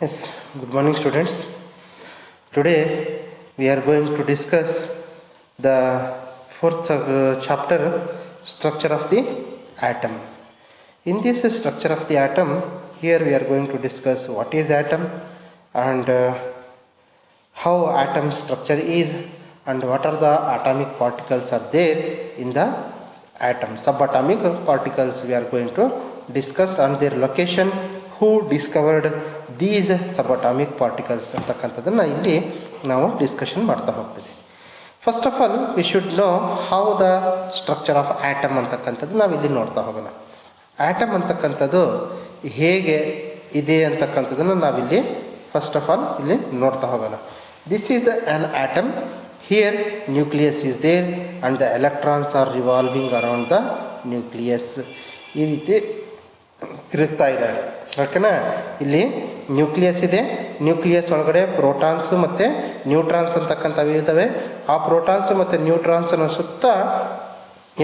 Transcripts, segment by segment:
Yes, good morning students. Today we are going to discuss the fourth chapter, structure of the atom. In this structure of the atom, here we are going to discuss what is atom and how atom structure is and what are the atomic particles are there in the atom. Subatomic particles we are going to discuss and their location, who discovered these subatomic particles ಅಂತಕ್ಕಂಥದ್ದನ್ನ ಇಲ್ಲಿ ನಾವು discussion ಮಾಡ್ತಾ ಹೋಗ್ತೀವಿ. First of all we should know how the structure of atom ಅಂತಕ್ಕಂಥದ್ದು ನಾವು ಇಲ್ಲಿ ನೋಡ್ತಾ ಹೋಗೋಣ. ಆಟಮ್ ಅಂತಕ್ಕಂಥದ್ದು ಹೇಗೆ ಇದೆ ಅಂತಕ್ಕಂಥದ್ದನ್ನು ನಾವಿಲ್ಲಿ ಫಸ್ಟ್ ಆಫ್ ಆಲ್ ಇಲ್ಲಿ ನೋಡ್ತಾ ಹೋಗೋಣ. This is an atom. Here nucleus is there and the electrons are revolving around the nucleus. ಈ ರೀತಿ ತಿರುಗ್ತಾ ಇದೆ. ಓಕೆನಾ? ಇಲ್ಲಿ ನ್ಯೂಕ್ಲಿಯಸ್ ಇದೆ. ನ್ಯೂಕ್ಲಿಯಸ್ ಒಳಗಡೆ ಪ್ರೋಟಾನ್ಸ್ ಮತ್ತು ನ್ಯೂಟ್ರಾನ್ಸ್ ಅಂತಕ್ಕಂಥವು ಇರ್ತವೆ. ಆ ಪ್ರೋಟಾನ್ಸ್ ಮತ್ತು ನ್ಯೂಟ್ರಾನ್ಸ್ನ ಸುತ್ತ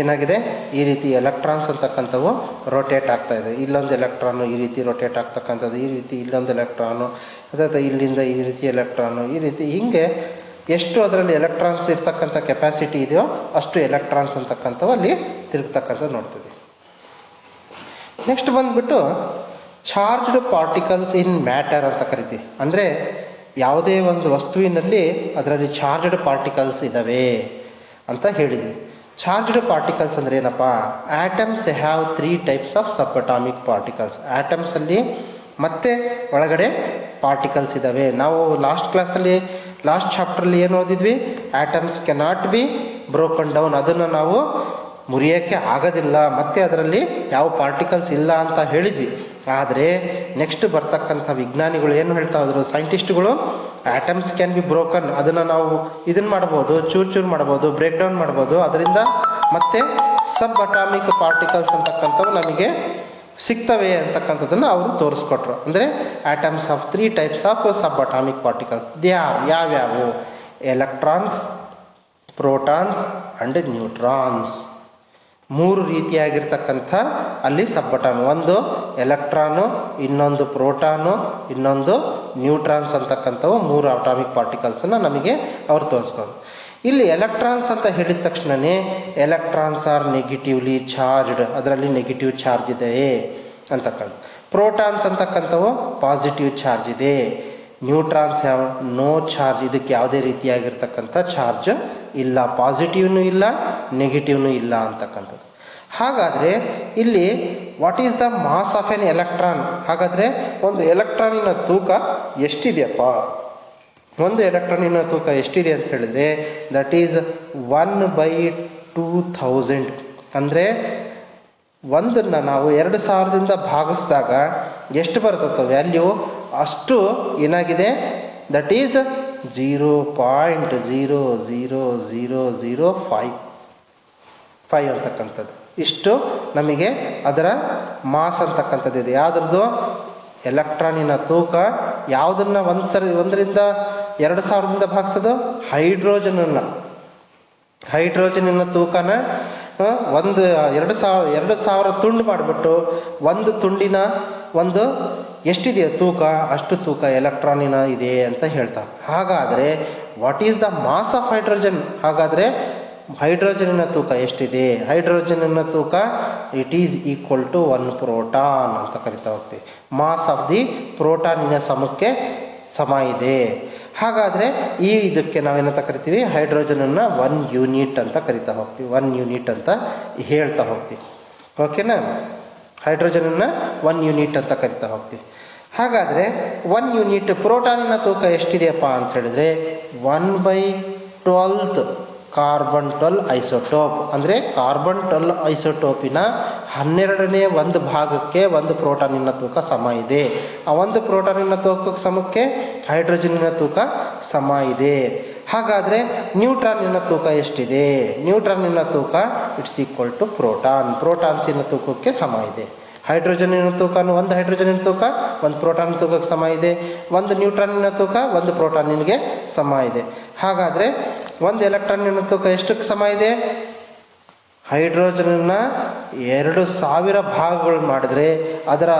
ಏನಾಗಿದೆ, ಈ ರೀತಿ ಎಲೆಕ್ಟ್ರಾನ್ಸ್ ಅಂತಕ್ಕಂಥವು ರೊಟೇಟ್ ಆಗ್ತಾ ಇದೆ. ಇಲ್ಲೊಂದು ಎಲೆಕ್ಟ್ರಾನು ಈ ರೀತಿ ರೊಟೇಟ್ ಆಗ್ತಕ್ಕಂಥದ್ದು, ಈ ರೀತಿ ಇಲ್ಲೊಂದು ಎಲೆಕ್ಟ್ರಾನು, ಅಥವಾ ಇಲ್ಲಿಂದ ಈ ರೀತಿ ಎಲೆಕ್ಟ್ರಾನು, ಈ ರೀತಿ ಹಿಂಗೆ ಎಷ್ಟು ಅದರಲ್ಲಿ ಎಲೆಕ್ಟ್ರಾನ್ಸ್ ಇರ್ತಕ್ಕಂಥ ಕೆಪಾಸಿಟಿ ಇದೆಯೋ ಅಷ್ಟು ಎಲೆಕ್ಟ್ರಾನ್ಸ್ ಅಂತಕ್ಕಂಥವು ಅಲ್ಲಿ ತಿರುಗ್ತಕ್ಕಂಥದ್ದು ನೋಡ್ತೀವಿ. ನೆಕ್ಸ್ಟ್ ಬಂದ್ಬಿಟ್ಟು ಚಾರ್ಜ್ಡ್ ಪಾರ್ಟಿಕಲ್ಸ್ ಇನ್ ಮ್ಯಾಟರ್ ಅಂತ ಕರಿತೀವಿ. ಅಂದರೆ ಯಾವುದೇ ಒಂದು ವಸ್ತುವಿನಲ್ಲಿ ಅದರಲ್ಲಿ ಚಾರ್ಜ್ಡ್ ಪಾರ್ಟಿಕಲ್ಸ್ ಇದ್ದಾವೆ ಅಂತ ಹೇಳಿದ್ವಿ. ಚಾರ್ಜ್ಡ್ ಪಾರ್ಟಿಕಲ್ಸ್ ಅಂದರೆ ಏನಪ್ಪ? Atoms have 3 types of sub atomic particles. ಆಟಮ್ಸಲ್ಲಿ ಮತ್ತೆ ಒಳಗಡೆ ಪಾರ್ಟಿಕಲ್ಸ್ ಇದ್ದಾವೆ. ನಾವು ಲಾಸ್ಟ್ ಚಾಪ್ಟ್ರಲ್ಲಿ ಏನು ಓದಿದ್ವಿ? Atoms cannot be broken down. ಅದನ್ನು ನಾವು ಮುರಿಯೋಕ್ಕೆ ಆಗೋದಿಲ್ಲ, ಮತ್ತೆ ಅದರಲ್ಲಿ ಯಾವ ಪಾರ್ಟಿಕಲ್ಸ್ ಇಲ್ಲ ಅಂತ ಹೇಳಿದ್ವಿ. ಆದರೆ ನೆಕ್ಸ್ಟ್ ಬರ್ತಕ್ಕಂಥ ವಿಜ್ಞಾನಿಗಳು ಏನು ಹೇಳ್ತಾ ಇದ್ರು, ಸೈಂಟಿಸ್ಟ್ಗಳು, ಆಟಮ್ಸ್ ಕ್ಯಾನ್ ಬಿ ಬ್ರೋಕನ್. ಅದನ್ನು ನಾವು ಇದನ್ನು ಮಾಡ್ಬೋದು, ಚೂರು ಮಾಡ್ಬೋದು, ಬ್ರೇಕ್ ಡೌನ್ ಮಾಡ್ಬೋದು. ಅದರಿಂದ ಮತ್ತೆ ಸಬ್ ಅಟಾಮಿಕ್ ಪಾರ್ಟಿಕಲ್ಸ್ ಅಂತಕ್ಕಂಥವು ನಮಗೆ ಸಿಗ್ತವೆ ಅಂತಕ್ಕಂಥದ್ದನ್ನು ಅವರು ತೋರಿಸ್ಕೊಟ್ರು. ಅಂದರೆ atoms of 3 types of sub atomic particles. ಯಾವ್ಯಾವು? Electrons, protons and neutrons. 3 ರೀತಿಯಾಗಿರ್ತಕ್ಕಂಥ ಅಲ್ಲಿ ಸಬ್ ಅಟಾಮಿಕ್. ಒಂದು ಎಲೆಕ್ಟ್ರಾನು, ಇನ್ನೊಂದು ಪ್ರೋಟಾನು, ಇನ್ನೊಂದು ನ್ಯೂಟ್ರಾನ್ಸ್ ಅಂತಕ್ಕಂಥವು 3 ಅಟಾಮಿಕ್ ಪಾರ್ಟಿಕಲ್ಸನ್ನು ನಮಗೆ ಅವರು ತೋರಿಸ್ಕೊಂಡು. ಇಲ್ಲಿ ಎಲೆಕ್ಟ್ರಾನ್ಸ್ ಅಂತ ಹೇಳಿದ ತಕ್ಷಣವೇ ಎಲೆಕ್ಟ್ರಾನ್ಸ್ ಆರ್ ನೆಗೆಟಿವ್ಲಿ ಚಾರ್ಜ್ಡ್, ಅದರಲ್ಲಿ ನೆಗೆಟಿವ್ ಚಾರ್ಜ್ ಇದೆ ಅಂತಕ್ಕಂಥ. ಪ್ರೋಟಾನ್ಸ್ ಅಂತಕ್ಕಂಥವು ಪಾಸಿಟಿವ್ ಚಾರ್ಜ್ ಇದೆ. ನ್ಯೂಟ್ರಾನ್ಸ್ ಯಾವ ನೋ ಚಾರ್ಜ್, ಇದಕ್ಕೆ ಯಾವುದೇ ರೀತಿಯಾಗಿರ್ತಕ್ಕಂಥ ಚಾರ್ಜ್ ಇಲ್ಲ, ಪಾಸಿಟಿವ್ನೂ ಇಲ್ಲ ನೆಗೆಟಿವ್ನೂ ಇಲ್ಲ ಅಂತಕ್ಕಂಥದ್ದು. ಹಾಗಾದರೆ ಇಲ್ಲಿ what is the mass of an electron? ಹಾಗಾದರೆ ಒಂದು ಎಲೆಕ್ಟ್ರಾನಿನ ತೂಕ ಎಷ್ಟಿದೆಯಪ್ಪ? ಒಂದು ಎಲೆಕ್ಟ್ರಾನಿನ ತೂಕ ಎಷ್ಟಿದೆ ಅಂತ ಹೇಳಿದ್ರೆ ದಟ್ ಈಸ್ 1/2000. ಅಂದರೆ ಒಂದನ್ನು ನಾವು 2000ದಿಂದ ಭಾಗಿಸಿದಾಗ ಎಷ್ಟು ಬರ್ತದೆ ವ್ಯಾಲ್ಯೂ, ಅಷ್ಟು ಏನಾಗಿದೆ, ದಟ್ ಈಸ್ 0.00005 ಅಂತಕ್ಕಂಥದ್ದು. ಇಷ್ಟು ನಮಗೆ ಅದರ ಮಾಸ್ ಅಂತಕ್ಕಂಥದ್ದಿದೆ. ಯಾವುದ್ರದ್ದು? ಎಲೆಕ್ಟ್ರಾನಿನ ತೂಕ. ಯಾವುದನ್ನು 1,000ರಿಂದ ಭಾಗಿಸೋದು? ಹೈಡ್ರೋಜನ್ನ ತೂಕನ 2,000 ತುಂಡು ಮಾಡಿಬಿಟ್ಟು ಒಂದು ತುಂಡಿನ ಒಂದು ಎಷ್ಟಿದೆಯೋ ತೂಕ, ಅಷ್ಟು ತೂಕ ಎಲೆಕ್ಟ್ರಾನಿನ ಇದೆ ಅಂತ ಹೇಳ್ತಾರೆ. ಹಾಗಾದರೆ what is the mass of hydrogen? ಹಾಗಾದರೆ ಹೈಡ್ರೋಜನಿನ ತೂಕ ಎಷ್ಟಿದೆ? ಹೈಡ್ರೋಜನಿನ ತೂಕ it is equal to 1 proton ಅಂತ ಕರಿತಾ ಹೋಗ್ತೀವಿ. ಮಾಸ್ ಆಫ್ ದಿ ಪ್ರೋಟಾನಿನ ಸಮಕ್ಕೆ ಸಮ ಇದೆ. ಹಾಗಾದರೆ ಇದಕ್ಕೆ ನಾವೇನಂತ ಕರಿತೀವಿ? ಹೈಡ್ರೋಜನನ್ನು 1 ಯೂನಿಟ್ ಅಂತ ಕರಿತಾ ಹೋಗ್ತೀವಿ, 1 ಯೂನಿಟ್ ಅಂತ ಹೇಳ್ತಾ ಹೋಗ್ತೀವಿ. ಓಕೆನಾ? ಹೈಡ್ರೋಜನನ್ನು 1 ಯೂನಿಟ್ ಅಂತ ಕರಿತಾ ಹೋಗ್ತೀವಿ. ಹಾಗಾದರೆ 1 ಯೂನಿಟ್ ಪ್ರೋಟಾನಿನ ತೂಕ ಎಷ್ಟಿದೆಯಪ್ಪ ಅಂತ ಹೇಳಿದ್ರೆ 1/12 ಕಾರ್ಬನ್ 12 ಐಸೋಟೋಪ್. ಅಂದರೆ ಕಾರ್ಬನ್ 12 ಐಸೋಟೋಪಿನ 12ನೇ ಒಂದು ಭಾಗಕ್ಕೆ ಒಂದು ಪ್ರೋಟಾನಿನ ತೂಕ ಸಮ ಇದೆ. ಆ ಒಂದು ಪ್ರೋಟಾನಿನ ತೂಕಕ್ಕೆ ಸಮಕ್ಕೆ ಹೈಡ್ರೋಜನಿನ ತೂಕ ಸಮ ಇದೆ. ಹಾಗಾದರೆ ನ್ಯೂಟ್ರಾನಿನ ತೂಕ ಎಷ್ಟಿದೆ? ನ್ಯೂಟ್ರಾನಿನ ತೂಕ ಇಟ್ಸ್ ಈಕ್ವಲ್ ಟು ಪ್ರೋಟಾನ್ಸಿನ ತೂಕಕ್ಕೆ ಸಮ ಇದೆ. ಹೈಡ್ರೋಜನಿನ ತೂಕನು, ಒಂದು ಹೈಡ್ರೋಜನಿನ ತೂಕ ಒಂದು ಪ್ರೋಟಾನ್ ತೂಕಕ್ಕೆ ಸಮ ಇದೆ. ಒಂದು ನ್ಯೂಟ್ರಾನಿನ ತೂಕ ಒಂದು ಪ್ರೋಟಾನಿಗೆ ಸಮ ಇದೆ. ಹಾಗಾದರೆ ಒಂದು ಎಲೆಕ್ಟ್ರಾನಿನ ತೂಕ ಎಷ್ಟಕ್ಕೆ ಸಮ ಇದೆ? ಹೈಡ್ರೋಜನನ್ನ 2000 ಭಾಗಗಳು ಮಾಡಿದ್ರೆ ಅದರ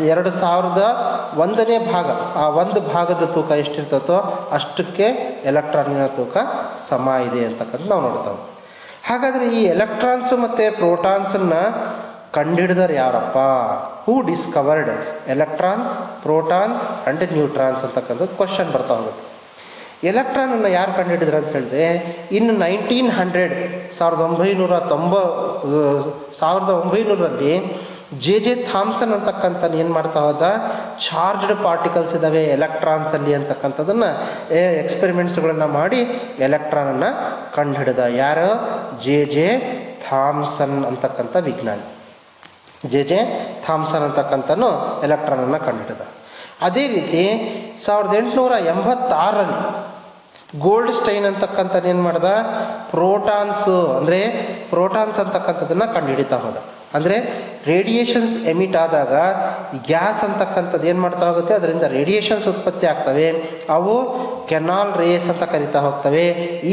2001ನೇ ಭಾಗ, ಆ ಒಂದು ಭಾಗದ ತೂಕ ಎಷ್ಟಿರ್ತತೋ ಅಷ್ಟಕ್ಕೆ ಎಲೆಕ್ಟ್ರಾನಿನ ತೂಕ ಸಮ ಇದೆ ಅಂತಕ್ಕಂಥ ನಾವು ನೋಡ್ತಾವೆ. ಹಾಗಾದರೆ ಈ ಎಲೆಕ್ಟ್ರಾನ್ಸು ಮತ್ತು ಪ್ರೋಟಾನ್ಸನ್ನ ಕಂಡುಹಿಡಿದವರು ಯಾರಪ್ಪ? Who discovered electrons, protons and neutrons ಅಂತಕ್ಕಂಥದ್ದು ಕ್ವಶನ್ ಬರ್ತಾ ಹೋಗುತ್ತೆ. ಎಲೆಕ್ಟ್ರಾನನ್ನು ಯಾರು ಕಂಡುಹಿಡಿದ್ರು ಅಂತ ಹೇಳಿದ್ರೆ ಇನ್ನು 1900ರಲ್ಲಿ ಜೆ ಥಾಮ್ಸನ್ ಅಂತಕ್ಕಂಥ ಏನು ಮಾಡ್ತಾ ಹೋದ, ಚಾರ್ಜ್ಡ್ ಪಾರ್ಟಿಕಲ್ಸ್ ಇದ್ದಾವೆ ಎಲೆಕ್ಟ್ರಾನ್ಸಲ್ಲಿ ಅಂತಕ್ಕಂಥದ್ದನ್ನು ಎಕ್ಸ್ಪೆರಿಮೆಂಟ್ಸ್ಗಳನ್ನು ಮಾಡಿ ಎಲೆಕ್ಟ್ರಾನನ್ನು ಕಂಡುಹಿಡಿದ. ಯಾರು? ಜೆ ಥಾಮ್ಸನ್ ಅಂತಕ್ಕಂಥ ವಿಜ್ಞಾನಿ. ಜೆ ಥಾಮ್ಸನ್ ಅಂತಕ್ಕಂಥನು ಎಲೆಕ್ಟ್ರಾನನ್ನು ಕಂಡುಹಿಡಿದ. ಅದೇ ರೀತಿ 1886ರಲ್ಲಿ ಗೋಲ್ಡ್ ಸ್ಟೈನ್ ಅಂತಕ್ಕಂಥ ಏನು ಮಾಡ್ದ, ಪ್ರೋಟಾನ್ಸ್ ಅಂತಕ್ಕಂಥದ್ದನ್ನು ಕಂಡುಹಿಡಿತಾ ಹೋದ. ಅಂದರೆ ರೇಡಿಯೇಷನ್ಸ್ ಎಮಿಟ್ ಆದಾಗ ಗ್ಯಾಸ್ ಅಂತಕ್ಕಂಥದ್ದು ಏನು ಮಾಡ್ತಾ ಹೋಗುತ್ತೆ, ಅದರಿಂದ ರೇಡಿಯೇಷನ್ಸ್ ಉತ್ಪತ್ತಿ ಆಗ್ತವೆ. ಅವು ಕೆನಾಲ್ ರೇಸ್ ಅಂತ ಕರಿತಾ ಹೋಗ್ತವೆ.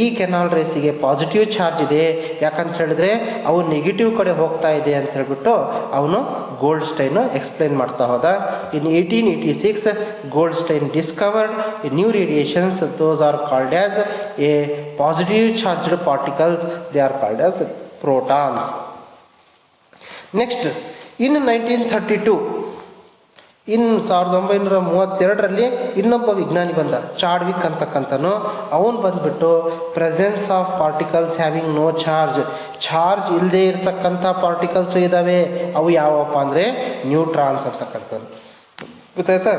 ಈ ಕೆನಾಲ್ ರೇಸಿಗೆ ಪಾಸಿಟಿವ್ ಚಾರ್ಜ್ ಇದೆ, ಯಾಕಂತ ಹೇಳಿದ್ರೆ ಅವು ನೆಗೆಟಿವ್ ಕಡೆ ಹೋಗ್ತಾ ಇದೆ ಅಂತ ಹೇಳ್ಬಿಟ್ಟು ಅವನು ಗೋಲ್ಡ್ ಸ್ಟೈನ್ ಎಕ್ಸ್ಪ್ಲೇನ್ ಮಾಡ್ತಾ ಹೋದ. In 1886 Goldstein discovered a new radiations, those are called as a positive charged particles, they are called as protons. Next in 1932ರಲ್ಲಿ ಇನ್ನೊಬ್ಬ ವಿಜ್ಞಾನಿ ಬಂದ, ಚಾಡ್ವಿಕ್ ಅಂತಕ್ಕಂಥನು. ಅವನು ಬಂದ್ಬಿಟ್ಟು presence of particles having no charge ಇಲ್ಲದೆ ಇರ್ತಕ್ಕಂಥ ಪಾರ್ಟಿಕಲ್ಸು ಇದ್ದಾವೆ. ಅವು ಯಾವಪ್ಪ ಅಂದರೆ ನ್ಯೂಟ್ರಾನ್ಸ್ ಅಂತಕ್ಕಂಥದ್ದು. ಗೊತ್ತಾಯ್ತಾ?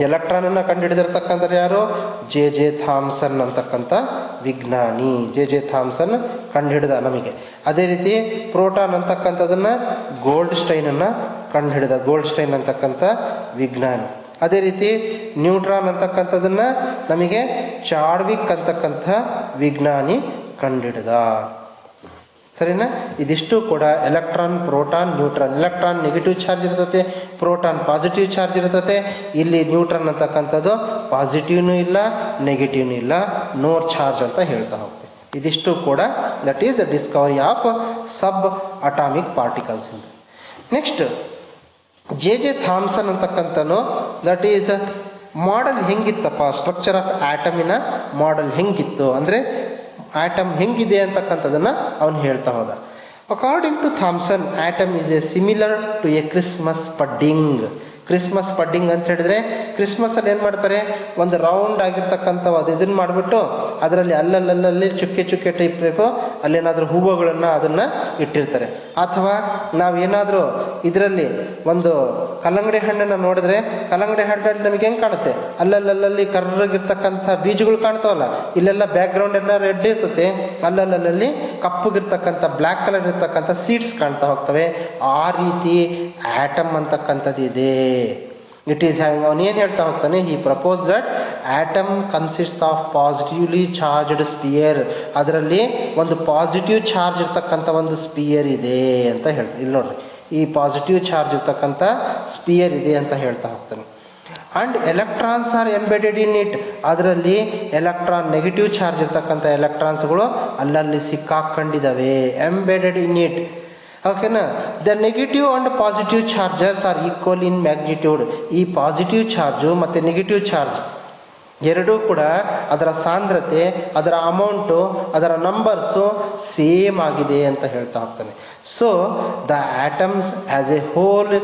ಎಲೆಕ್ಟ್ರಾನನ್ನು ಕಂಡುಹಿಡಿದಿರ್ತಕ್ಕಂಥದ್ದು ಯಾರು? ಜೆ ಥಾಮ್ಸನ್ ಅಂತಕ್ಕಂಥ ವಿಜ್ಞಾನಿ. ಜೆ ಥಾಮ್ಸನ್ ಕಂಡುಹಿಡಿದ ನಮಗೆ. ಅದೇ ರೀತಿ ಪ್ರೋಟಾನ್ ಅಂತಕ್ಕಂಥದ್ದನ್ನು ಗೋಲ್ಡ್ ಸ್ಟೈನ್ ಅಂತಕ್ಕಂಥ ವಿಜ್ಞಾನಿ. ಅದೇ ರೀತಿ ನ್ಯೂಟ್ರಾನ್ ಅಂತಕ್ಕಂಥದ್ದನ್ನು ನಮಗೆ ಚಾಡ್ವಿಕ್ ಅಂತಕ್ಕಂಥ ವಿಜ್ಞಾನಿ ಕಂಡುಹಿಡಿದ. ಸರಿನಾ? ಇದಿಷ್ಟು ಕೂಡ electron, proton, neutron. Electron negative charge ಇರ್ತದೆ, ಪ್ರೋಟಾನ್ ಪಾಸಿಟಿವ್ ಚಾರ್ಜ್ ಇರ್ತದೆ. ಇಲ್ಲಿ ನ್ಯೂಟ್ರಾನ್ ಅಂತಕ್ಕಂಥದ್ದು ಪಾಸಿಟಿವ್ನೂ ಇಲ್ಲ, ನೆಗೆಟಿವ್ನೂ ಇಲ್ಲ, ನೋ ಚಾರ್ಜ್ ಅಂತ ಹೇಳ್ತಾ ಹೋಗ್ತೀವಿ. ಇದಿಷ್ಟು ಕೂಡ that is the discovery of sub atomic particles. Next J Thomson ಅಂತಕ್ಕಂಥನು ದಟ್ ಈಸ್ ಮಾಡೆಲ್ ಹೆಂಗಿತ್ತಪ್ಪ, ಸ್ಟ್ರಕ್ಚರ್ ಆಫ್ ಆಟಮಿನ ಮಾಡೆಲ್ ಹೆಂಗಿತ್ತು ಅಂದರೆ ಆಟಮ್ ಹೆಂಗಿದೆ ಅಂತಕ್ಕಂಥದ್ದನ್ನು ಅವನು ಹೇಳ್ತಾ ಹೋದ. According to Thomson, atom is a similar to a Christmas pudding. Christmas pudding ಅಂತ ಹೇಳಿದ್ರೆ ಕ್ರಿಸ್ಮಸಲ್ಲಿ ಏನು ಮಾಡ್ತಾರೆ, ಒಂದು ರೌಂಡ್ ಆಗಿರ್ತಕ್ಕಂಥ ಇದನ್ನು ಮಾಡಿಬಿಟ್ಟು ಅದರಲ್ಲಿ ಅಲ್ಲಲ್ಲಿ ಚುಕ್ಕೆ ಟೈಪ್ ಅಲ್ಲೇನಾದರೂ ಹೂವುಗಳನ್ನು ಅದನ್ನು ಇಟ್ಟಿರ್ತಾರೆ. ಅಥವಾ ನಾವೇನಾದರೂ ಇದರಲ್ಲಿ ಒಂದು ಕಲ್ಲಂಗಡಿ ಹಣ್ಣನ್ನು ನೋಡಿದ್ರೆ ಕಲ್ಲಂಗಡಿ ಹಣ್ಣಲ್ಲಿ ನಮಗೆ ಹೆಂಗೆ ಕಾಣುತ್ತೆ, ಅಲ್ಲಲ್ಲಿ ಕರ್ರಗಿರ್ತಕ್ಕಂಥ ಬೀಜಗಳು ಕಾಣ್ತಾವಲ್ಲ, ಇಲ್ಲೆಲ್ಲ ಬ್ಯಾಕ್ಗ್ರೌಂಡ್ ಎಲ್ಲ ರೆಡ್ ಇರ್ತದೆ, ಅಲ್ಲಲ್ಲಿ ಕಪ್ಪಗಿರ್ತಕ್ಕಂಥ ಬ್ಲ್ಯಾಕ್ ಕಲರ್ ಇರ್ತಕ್ಕಂಥ ಸೀಡ್ಸ್ ಕಾಣ್ತಾ ಹೋಗ್ತವೆ. ಆ ರೀತಿ ಆಟಮ್ ಅಂತಕ್ಕಂಥದ್ದು ಇದೆ. ಇಟ್ ಈಸ್ ಹ್ಯಾವಿಂಗ್, ಅವನು ಏನು ಹೇಳ್ತಾ ಹೋಗ್ತಾನೆ, he propose that atom consists of positively charged sphere. ಅದರಲ್ಲಿ ಒಂದು ಪಾಸಿಟಿವ್ ಚಾರ್ಜ್ ಇರ್ತಕ್ಕಂಥ ಒಂದು ಸ್ಪಿಯರ್ ಇದೆ ಅಂತ ಹೇಳ್ತಾರೆ. ಇಲ್ಲಿ ನೋಡ್ರಿ, ಈ ಪಾಸಿಟಿವ್ ಚಾರ್ಜ್ ಇರ್ತಕ್ಕಂಥ ಸ್ಪಿಯರ್ ಇದೆ ಅಂತ ಹೇಳ್ತಾ ಹೋಗ್ತಾನೆ. And electrons are embedded in it. ಅದರಲ್ಲಿ ಎಲೆಕ್ಟ್ರಾನ್, ನೆಗೆಟಿವ್ ಚಾರ್ಜ್ ಇರ್ತಕ್ಕಂಥ ಎಲೆಕ್ಟ್ರಾನ್ಸ್ಗಳು ಅಲ್ಲಲ್ಲಿ ಸಿಕ್ಕಾಕೊಂಡಿದ್ದಾವೆ, ಎಂಬೆಡೆಡ್ ಇನ್ ಇಟ್. ಓಕೆನಾ? The negative and positive charges are equal in magnitude. ಈ ಪಾಸಿಟಿವ್ ಚಾರ್ಜು ಮತ್ತು ನೆಗೆಟಿವ್ ಚಾರ್ಜ್ ಎರಡೂ ಕೂಡ ಅದರ ಸಾಂದ್ರತೆ, ಅದರ ಅಮೌಂಟು, ಅದರ ನಂಬರ್ಸು ಸೇಮ್ ಆಗಿದೆ ಅಂತ ಹೇಳ್ತಾ ಹೋಗ್ತಾನೆ. So the atoms as a whole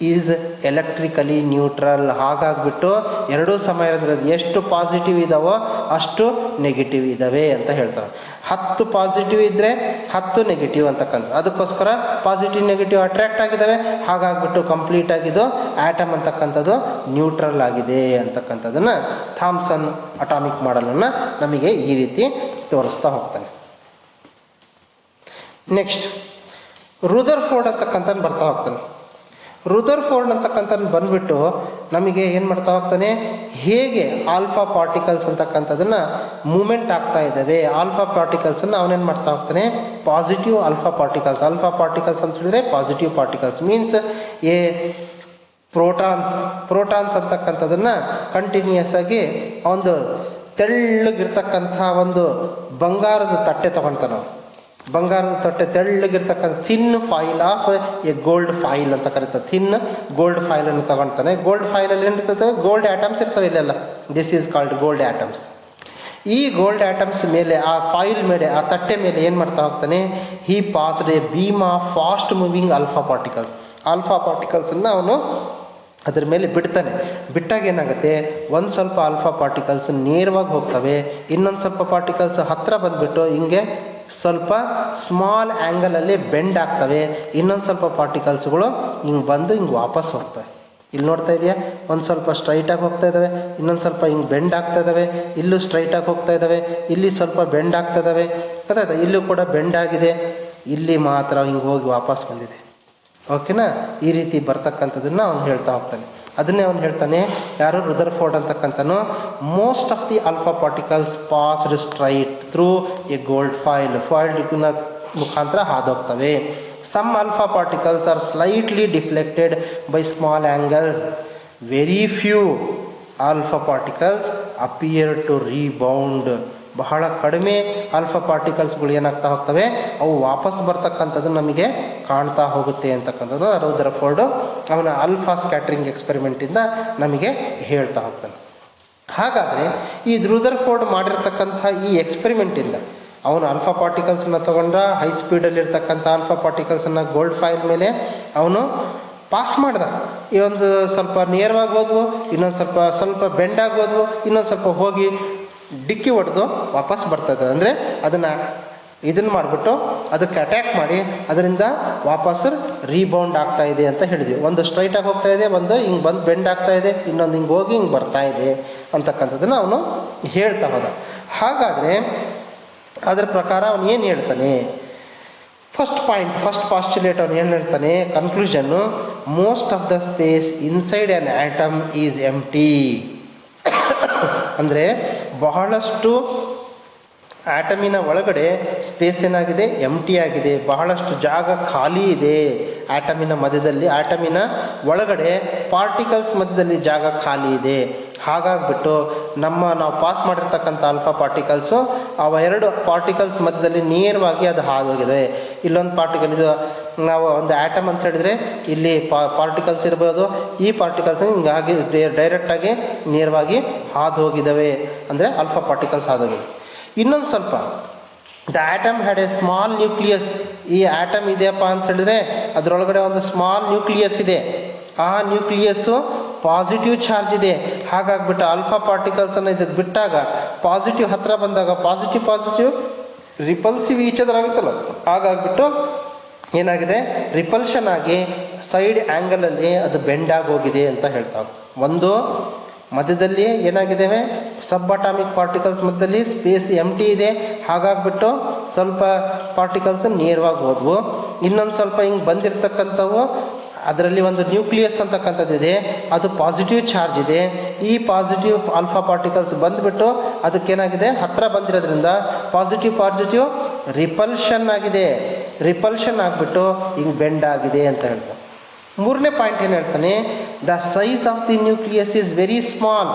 is electrically neutral. ಹಾಗಾಗ್ಬಿಟ್ಟು ಎರಡೂ ಸಮ ಇರೋದ್ರಲ್ಲಿ ಎಷ್ಟು ಪಾಸಿಟಿವ್ ಇದ್ದಾವೋ ಅಷ್ಟು ನೆಗೆಟಿವ್ ಇದ್ದಾವೆ ಅಂತ ಹೇಳ್ತಾರೆ. 10 ಪಾಸಿಟಿವ್ ಇದ್ದರೆ 10 ನೆಗೆಟಿವ್ ಅಂತಕ್ಕಂಥ, ಅದಕ್ಕೋಸ್ಕರ ಪಾಸಿಟಿವ್ ನೆಗೆಟಿವ್ ಅಟ್ರಾಕ್ಟ್ ಆಗಿದ್ದಾವೆ. ಹಾಗಾಗ್ಬಿಟ್ಟು ಕಂಪ್ಲೀಟ್ ಆಗಿದ್ದು ಆಟಮ್ ಅಂತಕ್ಕಂಥದ್ದು ನ್ಯೂಟ್ರಲ್ ಆಗಿದೆ ಅಂತಕ್ಕಂಥದ್ದನ್ನು ಥಾಮ್ಸನ್ ಅಟಾಮಿಕ್ ಮಾಡೆಲನ್ನು ನಮಗೆ ಈ ರೀತಿ ತೋರಿಸ್ತಾ ಹೋಗ್ತಾನೆ. ನೆಕ್ಸ್ಟ್ ರುದರ್ಫೋರ್ಡ್ ಅಂತಕ್ಕಂಥ ಬರ್ತಾ ಹೋಗ್ತಾನೆ. ರುದರ್ಫೋರ್ಡ್ ಅಂತಕ್ಕಂಥ ಬಂದ್ಬಿಟ್ಟು ನಮಗೆ ಏನು ಮಾಡ್ತಾ ಹೋಗ್ತಾನೆ, ಹೇಗೆ ಆಲ್ಫಾ ಪಾರ್ಟಿಕಲ್ಸ್ ಅಂತಕ್ಕಂಥದ್ದನ್ನು ಮೂಮೆಂಟ್ ಆಗ್ತಾ ಇದ್ದಾವೆ. ಆಲ್ಫಾ ಪಾರ್ಟಿಕಲ್ಸನ್ನು ಅವನೇನು ಮಾಡ್ತಾ ಹೋಗ್ತಾನೆ, positive alpha particles. Alpha particles ಅಂತ ಹೇಳಿದ್ರೆ positive particles means a protons ಅಂತಕ್ಕಂಥದ್ದನ್ನು ಕಂಟಿನ್ಯೂಯಸ್ ಆಗಿ ಒಂದು ತೆಳ್ಳಗಿರ್ತಕ್ಕಂಥ ಒಂದು ಬಂಗಾರದ ತಟ್ಟೆ ತಗೊಳ್ತಾನೆ. ಬಂಗಾರದ ತೊಟ್ಟೆ ತೆಳ್ಳಗಿರ್ತಕ್ಕಂಥ thin foil of a gold foil ಅಂತ ಕರೀತಾರೆ. ಥಿನ್ ಗೋಲ್ಡ್ ಫಾಯಿಲ್ ಅನ್ನು ತಗೊಳ್ತಾನೆ. ಗೋಲ್ಡ್ ಫಾಯಿಲಲ್ಲಿ ಏನಿರ್ತದೆ, ಗೋಲ್ಡ್ ಆಟಮ್ಸ್ ಇರ್ತವೆ ಇಲ್ಲೆಲ್ಲ. This is called gold atoms. ಈ ಗೋಲ್ಡ್ ಆಟಮ್ಸ್ ಮೇಲೆ, ಆ ಫಾಯಿಲ್ ಮೇಲೆ, ಆ ತಟ್ಟೆ ಮೇಲೆ ಏನು ಮಾಡ್ತಾ ಹೋಗ್ತಾನೆ, he passed a beam of fast moving alpha particles. Alpha ಪಾರ್ಟಿಕಲ್ಸನ್ನು ಅವನು ಅದ್ರ ಮೇಲೆ ಬಿಡ್ತಾನೆ. ಬಿಟ್ಟಾಗ ಏನಾಗುತ್ತೆ, ಒಂದು ಸ್ವಲ್ಪ ಆಲ್ಫಾ ಪಾರ್ಟಿಕಲ್ಸ್ ನೇರವಾಗಿ ಹೋಗ್ತವೆ, ಇನ್ನೊಂದು ಸ್ವಲ್ಪ ಪಾರ್ಟಿಕಲ್ಸ್ ಹತ್ತಿರ ಬಂದುಬಿಟ್ಟು ಹಿಂಗೆ ಸ್ವಲ್ಪ ಸ್ಮಾಲ್ ಆ್ಯಂಗಲಲ್ಲಿ ಬೆಂಡ್ ಆಗ್ತವೆ, ಇನ್ನೊಂದು ಸ್ವಲ್ಪ ಪಾರ್ಟಿಕಲ್ಸ್ಗಳು ಹಿಂಗೆ ಬಂದು ಹಿಂಗೆ ವಾಪಸ್ ಹೋಗ್ತವೆ. ಇಲ್ಲಿ ನೋಡ್ತಾ ಇದೆಯಾ, ಒಂದು ಸ್ವಲ್ಪ ಸ್ಟ್ರೈಟಾಗಿ ಹೋಗ್ತಾ ಇದ್ದಾವೆ, ಇನ್ನೊಂದು ಸ್ವಲ್ಪ ಹಿಂಗೆ ಬೆಂಡ್ ಆಗ್ತಾ ಇದ್ದಾವೆ, ಇಲ್ಲೂ ಸ್ಟ್ರೈಟಾಗಿ ಹೋಗ್ತಾ ಇದ್ದಾವೆ, ಇಲ್ಲಿ ಸ್ವಲ್ಪ ಬೆಂಡ್ ಆಗ್ತಾ ಇದ್ದಾವೆ, ಗೊತ್ತಾಯ್ತಾ, ಇಲ್ಲೂ ಕೂಡ ಬೆಂಡ್ ಆಗಿದೆ, ಇಲ್ಲಿ ಮಾತ್ರ ಹಿಂಗೆ ಹೋಗಿ ವಾಪಸ್ ಬಂದಿದೆ. ಓಕೆನಾ? ಈ ರೀತಿ ಬರ್ತಕ್ಕಂಥದ್ದನ್ನು ಅವ್ನು ಹೇಳ್ತಾ ಹೋಗ್ತಾನೆ. ಅದನ್ನೇ ಅವ್ನು ಹೇಳ್ತಾನೆ, ಯಾರು, ರುದರ್ಫೋರ್ಡ್ ಅಂತಕ್ಕಂಥನು, most of the alpha particles passed straight through a gold foil ಮುಖಾಂತರ ಹಾದೋಗ್ತವೆ. Some alpha particles are slightly deflected by small angles. Very few alpha particles appear to rebound. ಬಹಳ ಕಡಿಮೆ ಆಲ್ಫಾ ಪಾರ್ಟಿಕಲ್ಸ್ಗಳು ಏನಾಗ್ತಾ ಹೋಗ್ತವೆ, ಅವು ವಾಪಸ್ ಬರ್ತಕ್ಕಂಥದ್ದು ನಮಗೆ ಕಾಣ್ತಾ ಹೋಗುತ್ತೆ ಅಂತಕ್ಕಂಥದ್ದು ರುದರ್ಫೋರ್ಡ್ ಅವನ ಆಲ್ಫಾ ಸ್ಕ್ಯಾಟ್ರಿಂಗ್ ಎಕ್ಸ್ಪೆರಿಮೆಂಟಿಂದ ನಮಗೆ ಹೇಳ್ತಾ ಹೋಗ್ತಾನೆ. ಹಾಗಾದರೆ ಈ ರುದರ್ಫೋರ್ಡ್ ಮಾಡಿರ್ತಕ್ಕಂಥ ಈ ಎಕ್ಸ್ಪೆರಿಮೆಂಟಿಂದ ಅವನು ಆಲ್ಫಾ ಪಾರ್ಟಿಕಲ್ಸನ್ನು ತಗೊಂಡ, ಹೈ ಸ್ಪೀಡಲ್ಲಿರ್ತಕ್ಕಂಥ ಆಲ್ಫಾ ಪಾರ್ಟಿಕಲ್ಸನ್ನು ಗೋಲ್ಡ್ ಫಾಯಿಲ್ ಮೇಲೆ ಅವನು ಪಾಸ್ ಮಾಡ್ದ. ಈ ಒಂದು ಸ್ವಲ್ಪ ನೇರವಾಗಿ ಹೋದ್ವು, ಇನ್ನೊಂದು ಸ್ವಲ್ಪ ಬೆಂಡಾಗಿ ಹೋದ್ವು, ಇನ್ನೊಂದು ಸ್ವಲ್ಪ ಹೋಗಿ ಡಿಕ್ಕಿ ಹೊಡೆದು ವಾಪಸ್ ಬರ್ತದೆ. ಅಂದರೆ ಇದನ್ನು ಮಾಡಿಬಿಟ್ಟು ಅದಕ್ಕೆ ಅಟ್ಯಾಕ್ ಮಾಡಿ ಅದರಿಂದ ವಾಪಸ್ ರೀಬೌಂಡ್ ಆಗ್ತಾ ಇದೆ ಅಂತ ಹೇಳಿದ್ವಿ. ಒಂದು ಸ್ಟ್ರೈಟಾಗಿ ಹೋಗ್ತಾ ಇದೆ, ಒಂದು ಹಿಂಗೆ ಬಂದು ಬೆಂಡ್ ಆಗ್ತಾ ಇದೆ, ಇನ್ನೊಂದು ಹಿಂಗೆ ಹೋಗಿ ಹಿಂಗೆ ಬರ್ತಾ ಇದೆ ಅಂತಕ್ಕಂಥದ್ದನ್ನು ಅವನು ಹೇಳ್ತಾ ಹೋದ. ಹಾಗಾದರೆ ಅದರ ಪ್ರಕಾರ ಅವನು ಏನು ಹೇಳ್ತಾನೆ, ಫಸ್ಟ್ ಪಾಸ್ಟುಲೇಟ್ ಅವನು ಏನು ಹೇಳ್ತಾನೆ, conclusion, most of the space inside an atom is empty. ಅಂದರೆ ಬಹಳಷ್ಟು ಆಟಮಿನ ಒಳಗಡೆ ಸ್ಪೇಸ್ ಏನಾಗಿದೆ, ಎಂಟಿ ಆಗಿದೆ, ಬಹಳಷ್ಟು ಜಾಗ ಖಾಲಿ ಇದೆ ಆಟಮಿನ ಮಧ್ಯದಲ್ಲಿ, ಆಟಮಿನ ಒಳಗಡೆ ಪಾರ್ಟಿಕಲ್ಸ್ ಮಧ್ಯದಲ್ಲಿ ಜಾಗ ಖಾಲಿ ಇದೆ. ಹಾಗಾಗ್ಬಿಟ್ಟು ನಾವು ಪಾಸ್ ಮಾಡಿರ್ತಕ್ಕಂಥ ಆಲ್ಫಾ ಪಾರ್ಟಿಕಲ್ಸು ಅವ ಎರಡು ಪಾರ್ಟಿಕಲ್ಸ್ ಮಧ್ಯದಲ್ಲಿ ನೇರವಾಗಿ ಅದು ಹಾದೋಗಿದೆ. ಇಲ್ಲೊಂದು ಪಾರ್ಟಿಕಲ್, ಇದು ನಾವು ಒಂದು ಆಟಮ್ ಅಂತ ಹೇಳಿದ್ರೆ ಇಲ್ಲಿ ಪಾರ್ಟಿಕಲ್ಸ್ ಇರ್ಬೋದು, ಈ ಪಾರ್ಟಿಕಲ್ಸ್ ಹಿಂಗಾಗಿ ಡೈರೆಕ್ಟಾಗಿ ನೇರವಾಗಿ ಹಾದು ಹೋಗಿದ್ದಾವೆ, ಅಂದರೆ ಆಲ್ಫಾ ಪಾರ್ಟಿಕಲ್ಸ್ ಹಾದೋಗಿದೆ. ಇನ್ನೊಂದು ಸ್ವಲ್ಪ, the atom had A small nucleus. ಈ ಆಟಮ್ ಇದೆಯಪ್ಪ ಅಂತ ಹೇಳಿದ್ರೆ ಅದರೊಳಗಡೆ ಒಂದು ಸ್ಮಾಲ್ ನ್ಯೂಕ್ಲಿಯಸ್ ಇದೆ. ಆ ನ್ಯೂಕ್ಲಿಯಸ್ಸು ಪಾಸಿಟಿವ್ ಚಾರ್ಜ್ ಇದೆ. ಹಾಗಾಗ್ಬಿಟ್ಟು ಆಲ್ಫಾ ಪಾರ್ಟಿಕಲ್ಸನ್ನು ಇದಕ್ಕೆ ಬಿಟ್ಟಾಗ ಪಾಸಿಟಿವ್ ಹತ್ತಿರ ಬಂದಾಗ ಪಾಸಿಟಿವ್ ರಿಪಲ್ಸಿವ್ ಈಚೆದರ್ ಆಗುತ್ತಲ್ಲ, ಹಾಗಾಗ್ಬಿಟ್ಟು ಏನಾಗಿದೆ, ರಿಪಲ್ಷನ್ ಆಗಿ ಸೈಡ್ ಆ್ಯಂಗಲಲ್ಲಿ ಅದು ಬೆಂಡ್ ಆಗಿ ಹೋಗಿದೆ ಅಂತ ಹೇಳ್ತಾ. ಒಂದು ಮಧ್ಯದಲ್ಲಿ ಏನಾಗಿದ್ದೇವೆ, ಸಬ್ ಅಟಾಮಿಕ್ ಪಾರ್ಟಿಕಲ್ಸ್ ಮಧ್ಯದಲ್ಲಿ ಸ್ಪೇಸ್ ಎಂಟಿ ಇದೆ, ಹಾಗಾಗ್ಬಿಟ್ಟು ಸ್ವಲ್ಪ ಪಾರ್ಟಿಕಲ್ಸ್ ನೇರವಾಗಿ ಹೋದ್ವು. ಇನ್ನೊಂದು ಸ್ವಲ್ಪ ಹಿಂಗೆ ಬಂದಿರತಕ್ಕಂಥವು, ಅದರಲ್ಲಿ ಒಂದು ನ್ಯೂಕ್ಲಿಯಸ್ ಅಂತಕ್ಕಂಥದ್ದಿದೆ, ಅದು ಪಾಸಿಟಿವ್ ಚಾರ್ಜ್ ಇದೆ. ಈ ಪಾಸಿಟಿವ್ ಆಲ್ಫಾ ಪಾರ್ಟಿಕಲ್ಸ್ ಬಂದುಬಿಟ್ಟು ಅದಕ್ಕೇನಾಗಿದೆ, ಹತ್ತಿರ ಬಂದಿರೋದ್ರಿಂದ ಪಾಸಿಟಿವ್ ರಿಪಲ್ಷನ್ ಆಗಿದೆ. ರಿಪಲ್ಷನ್ ಆಗಿಬಿಟ್ಟು ಹಿಂಗೆ ಬೆಂಡ್ ಆಗಿದೆ ಅಂತ ಹೇಳ್ತಾರೆ. ಮೂರನೇ ಪಾಯಿಂಟ್ ಏನು ಹೇಳ್ತಾನೆ, the size of the nucleus is very small.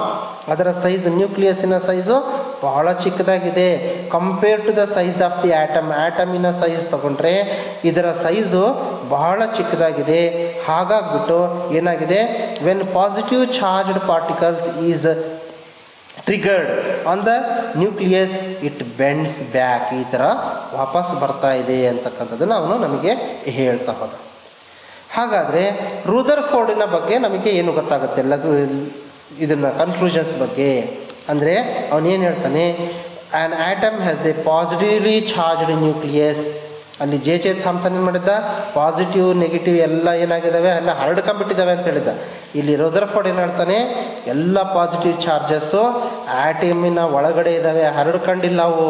ಅದರ ಸೈಜ್, ನ್ಯೂಕ್ಲಿಯಸ್ಸಿನ ಸೈಜು ಬಹಳ ಚಿಕ್ಕದಾಗಿದೆ. Compare to the size of the atom, ಆಟಮಿನ ಸೈಜ್ ತಗೊಂಡ್ರೆ ಇದರ ಸೈಜು ಬಹಳ ಚಿಕ್ಕದಾಗಿದೆ. ಹಾಗಾಗ್ಬಿಟ್ಟು ಏನಾಗಿದೆ, when positive charged particles is triggered on the nucleus it bends back. ಈ ಥರ ವಾಪಸ್ ಬರ್ತಾ ಇದೆ ಅಂತಕ್ಕಂಥದ್ದನ್ನು ಅವನು ನಮಗೆ ಹೇಳ್ತಾ ಹೋದ. ಹಾಗಾದರೆ ರುದರ್ಫೋರ್ಡಿನ ಬಗ್ಗೆ ನಮಗೆ ಏನು ಗೊತ್ತಾಗುತ್ತೆ, ಇದನ್ನು ಕನ್ಕ್ಲೂಷನ್ಸ್ ಬಗ್ಗೆ ಅಂದರೆ ಅವನೇನು ಹೇಳ್ತಾನೆ, an atom has A positively charged nucleus. ಅಲ್ಲಿ ಜೆ ಥಾಮ್ಸನ್ ಏನು ಮಾಡಿದ್ದ, ಪಾಸಿಟಿವ್ ನೆಗೆಟಿವ್ ಎಲ್ಲ ಏನಾಗಿದ್ದಾವೆ ಎಲ್ಲ ಹರಡ್ಕೊಂಡ್ಬಿಟ್ಟಿದ್ದಾವೆ ಅಂತ ಹೇಳಿದ್ದ. ಇಲ್ಲಿ ರುದರ್ಫೋರ್ಡ್ ಏನು ಹೇಳ್ತಾನೆ, ಎಲ್ಲ ಪಾಸಿಟಿವ್ ಚಾರ್ಜಸ್ಸು ಆಟಮಿನ ಒಳಗಡೆ ಇದ್ದಾವೆ, ಹರಡ್ಕೊಂಡಿಲ್ಲ, ಅವು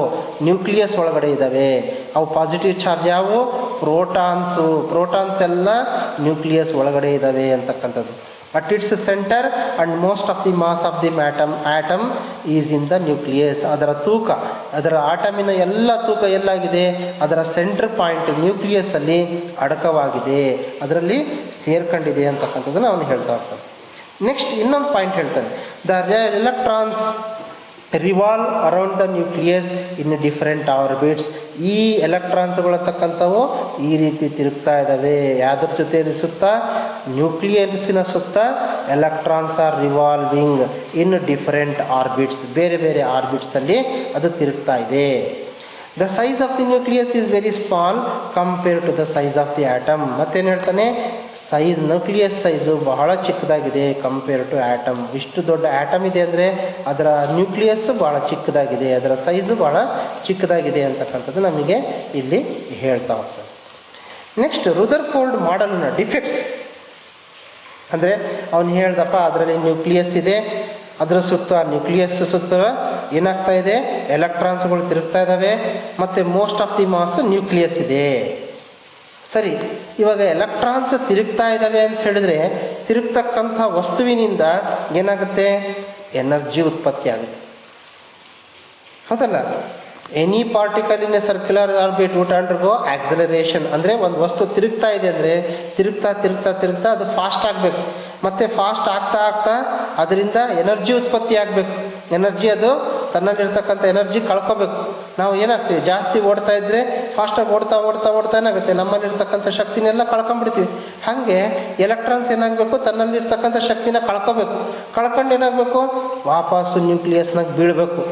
ನ್ಯೂಕ್ಲಿಯಸ್ ಒಳಗಡೆ ಇದ್ದಾವೆ. ಅವು ಪಾಸಿಟಿವ್ ಚಾರ್ಜ್ ಯಾವುವು, ಪ್ರೋಟಾನ್ಸ್ ಎಲ್ಲ ನ್ಯೂಕ್ಲಿಯಸ್ ಒಳಗಡೆ ಇದ್ದಾವೆ ಅಂತಕ್ಕಂಥದ್ದು. At its centre and most of the mass of the atom is in the nucleus. ಅದರ ತೂಕ, ಅದರ ಆಟಮಿನ ಎಲ್ಲ ತೂಕ ಎಲ್ಲಾಗಿದೆ, ಅದರ ಸೆಂಟರ್ ಪಾಯಿಂಟ್ ನ್ಯೂಕ್ಲಿಯಸ್ ಅಲ್ಲಿ ಅಡಕವಾಗಿದೆ, ಅದರಲ್ಲಿ ಸೇರ್ಕೊಂಡಿದೆ ಅಂತಕ್ಕಂಥದ್ದನ್ನು ಅವನು ಹೇಳ್ತಾ ಹೋಗ್ತಾನೆ. ನೆಕ್ಸ್ಟ್ ಇನ್ನೊಂದು ಪಾಯಿಂಟ್ ಹೇಳ್ತಾನೆ, the electrons revolve around the nucleus in different orbits. ಈ ಎಲೆಕ್ಟ್ರಾನ್ಸ್ಗಳು ಅಂತಕ್ಕಂಥವು ಈ ರೀತಿ ತಿರುಗ್ತಾ ಇದ್ದಾವೆ. ಯಾವ್ದ್ರ ಜೊತೆಯಲ್ಲಿ ಸುತ್ತ? ನ್ಯೂಕ್ಲಿಯಸ್ಸಿನ ಸುತ್ತ electrons are revolving in different orbits. ಬೇರೆ ಬೇರೆ ಆರ್ಬಿಟ್ಸಲ್ಲಿ ಅದು ತಿರುಗ್ತಾ ಇದೆ. The size of the nucleus is very small compare to the size of the atom. ಮತ್ತೇನು ಹೇಳ್ತಾನೆ? ಸೈಜ್, ನ್ಯೂಕ್ಲಿಯಸ್ ಸೈಜು ಬಹಳ ಚಿಕ್ಕದಾಗಿದೆ ಕಂಪೇರ್ ಟು ಆಟಮ್. ಇಷ್ಟು ದೊಡ್ಡ ಆಟಮ್ ಇದೆ ಅಂದರೆ ಅದರ ನ್ಯೂಕ್ಲಿಯಸ್ ಬಹಳ ಚಿಕ್ಕದಾಗಿದೆ, ಅದರ ಸೈಜು ಬಹಳ ಚಿಕ್ಕದಾಗಿದೆ ಅಂತಕ್ಕಂಥದ್ದು ನಮಗೆ ಇಲ್ಲಿ ಹೇಳ್ತಾ ಹೋಗ್ತದೆ. ನೆಕ್ಸ್ಟ್, ರುದರ್ಫೋರ್ಡ್ ಮಾಡೆಲ್ನ ಡಿಫೆಕ್ಟ್ಸ್ ಅಂದರೆ ಅವನು ಹೇಳ್ದಪ್ಪ ಅದರಲ್ಲಿ ನ್ಯೂಕ್ಲಿಯಸ್ ಇದೆ, ಅದರ ಸುತ್ತ ನ್ಯೂಕ್ಲಿಯಸ್ ಸುತ್ತ ಏನಾಗ್ತಾ ಇದೆ? ಎಲೆಕ್ಟ್ರಾನ್ಸ್ಗಳು ತಿರುಗ್ತಾ ಇದ್ದಾವೆ, ಮತ್ತು most of the mass nucleus ಇದೆ. ಸರಿ, ಇವಾಗ ಎಲೆಕ್ಟ್ರಾನ್ಸ್ ತಿರುಗ್ತಾ ಇದ್ದಾವೆ ಅಂತ ಹೇಳಿದ್ರೆ ತಿರುಗ್ತಕ್ಕಂಥ ವಸ್ತುವಿನಿಂದ ಏನಾಗುತ್ತೆ? ಎನರ್ಜಿ ಉತ್ಪತ್ತಿ ಆಗುತ್ತೆ, ಹೌದಲ್ಲ? Any particle in a circular orbit would undergo acceleration. ಅಂದರೆ ಒಂದು ವಸ್ತು ತಿರುಗ್ತಾ ಇದೆ ಅಂದರೆ ತಿರುಗ್ತಾ ತಿರುಗ್ತಾ ತಿರುಗ್ತಾ ಅದು ಫಾಸ್ಟ್ ಆಗಬೇಕು, ಮತ್ತು ಫಾಸ್ಟ್ ಆಗ್ತಾ ಆಗ್ತಾ ಅದರಿಂದ ಎನರ್ಜಿ ಉತ್ಪತ್ತಿ ಆಗಬೇಕು. ಎನರ್ಜಿ, ಅದು ತನ್ನಲ್ಲಿರ್ತಕ್ಕಂಥ ಎನರ್ಜಿ ಕಳ್ಕೋಬೇಕು. ನಾವು ಏನಾಗ್ತೀವಿ? ಜಾಸ್ತಿ ಓಡ್ತಾ ಇದ್ದರೆ ಫಾಸ್ಟಾಗಿ ಓಡ್ತಾ ಓಡ್ತಾ ಓಡ್ತಾ ಏನಾಗುತ್ತೆ? ನಮ್ಮಲ್ಲಿರ್ತಕ್ಕಂಥ ಶಕ್ತಿನೆಲ್ಲ ಕಳ್ಕೊಂಡ್ಬಿಡ್ತೀವಿ. ಹಾಗೆ ಎಲೆಕ್ಟ್ರಾನ್ಸ್ ಏನಾಗಬೇಕು? ತನ್ನಲ್ಲಿರ್ತಕ್ಕಂಥ ಶಕ್ತಿನ ಕಳ್ಕೋಬೇಕು. ಕಳ್ಕೊಂಡು ಏನಾಗಬೇಕು? ವಾಪಸ್ಸು ನ್ಯೂಕ್ಲಿಯಸ್ನಾಗ ಬೀಳಬೇಕು.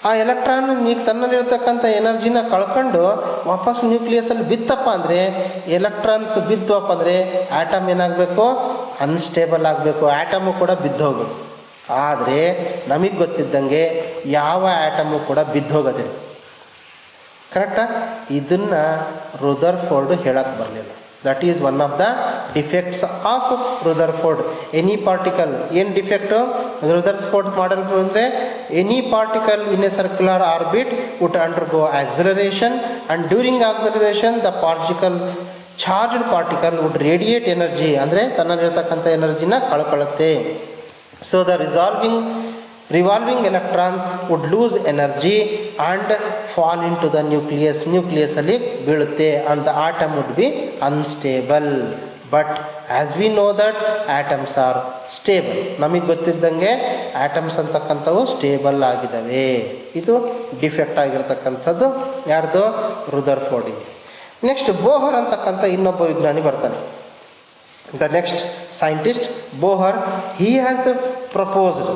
ಆ ಎಲೆಕ್ಟ್ರಾನ್ ತನ್ನಲ್ಲಿರ್ತಕ್ಕಂಥ ಎನರ್ಜಿನ ಕಳ್ಕೊಂಡು ವಾಪಸ್ ನ್ಯೂಕ್ಲಿಯಸಲ್ಲಿ ಬಿತ್ತಪ್ಪ ಅಂದರೆ, ಎಲೆಕ್ಟ್ರಾನ್ಸ್ ಬಿದ್ದವಪ್ಪ ಅಂದರೆ ಆಟಮ್ ಏನಾಗಬೇಕು? ಅನ್ಸ್ಟೇಬಲ್ ಆಗಬೇಕು, ಆಟಮು ಕೂಡ ಬಿದ್ದು ಹೋಗ್ಬೇಕು. ಆದರೆ ನಮಗೆ ಗೊತ್ತಿದ್ದಂಗೆ ಯಾವ ಆಟಮು ಕೂಡ ಬಿದ್ದು ಹೋಗೋದಿಲ್ಲ, ಕರೆಕ್ಟಾ? ಇದನ್ನು ರುದರ್ಫೋರ್ಡ್ ಹೇಳಕ್ಕೆ ಬರಲಿಲ್ಲ. That is one of the defects of Rutherford. Any particle, ಏನು ಡಿಫೆಕ್ಟು ರುದರ್ಫೋರ್ಡ್ ಮಾಡೆಲ್ ಅಂದರೆ? Any particle in a circular orbit would undergo acceleration and during acceleration the particle charged particle would radiate energy. ಅಂದರೆ ತನ್ನಲ್ಲಿರ್ತಕ್ಕಂಥ ಎನರ್ಜಿನ ಕಳ್ಕೊಳ್ಳುತ್ತೆ. So the revolving electrons would lose energy and fall into the nucleus. Nucleus ಅಲ್ಲಿ ಬೀಳುತ್ತೆ and the atom would be unstable. But as we know that atoms are stable. ನಮಗೆ ಗೊತ್ತಿದ್ದಂಗೆ atoms ಅಂತಕ್ಕಂಥವು stable ಆಗಿದ್ದಾವೆ. ಇದು defect ಆಗಿರ್ತಕ್ಕಂಥದ್ದು ಯಾರ್ದು? ರುದರ್ಫೋರ್ಡ್. ನೆಕ್ಸ್ಟ್, ಬೋಹರ್ ಅಂತಕ್ಕಂಥ ಇನ್ನೊಬ್ಬ ವಿಜ್ಞಾನಿ ಬರ್ತಾನೆ. The next scientist, Bohr, he has proposed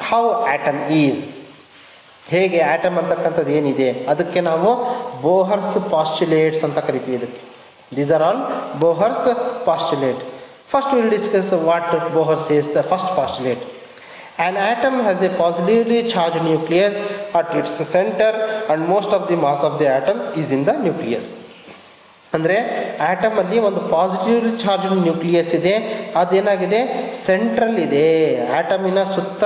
how atom is. ಹೇಗೆ ಆಟಮ್ ಅಂತಕ್ಕಂಥದ್ದು ಏನಿದೆ ಅದಕ್ಕೆ ನಾವು ಬೋಹರ್ಸ್ ಪಾಸ್ಟುಲೇಟ್ಸ್ ಅಂತ ಕರಿತೀವಿ. ಇದಕ್ಕೆ these are all Bohr's postulate. First will discuss what Bohr says. The first postulate: an atom has a positively charged nucleus at its center and most of the mass of the atom is in the nucleus. ಅಂದರೆ ಆಟಮಲ್ಲಿ ಒಂದು positive charge nucleus ಇದೆ, ಅದೇನಾಗಿದೆ? Central ಇದೆ. ಆಟಮಿನ ಸುತ್ತ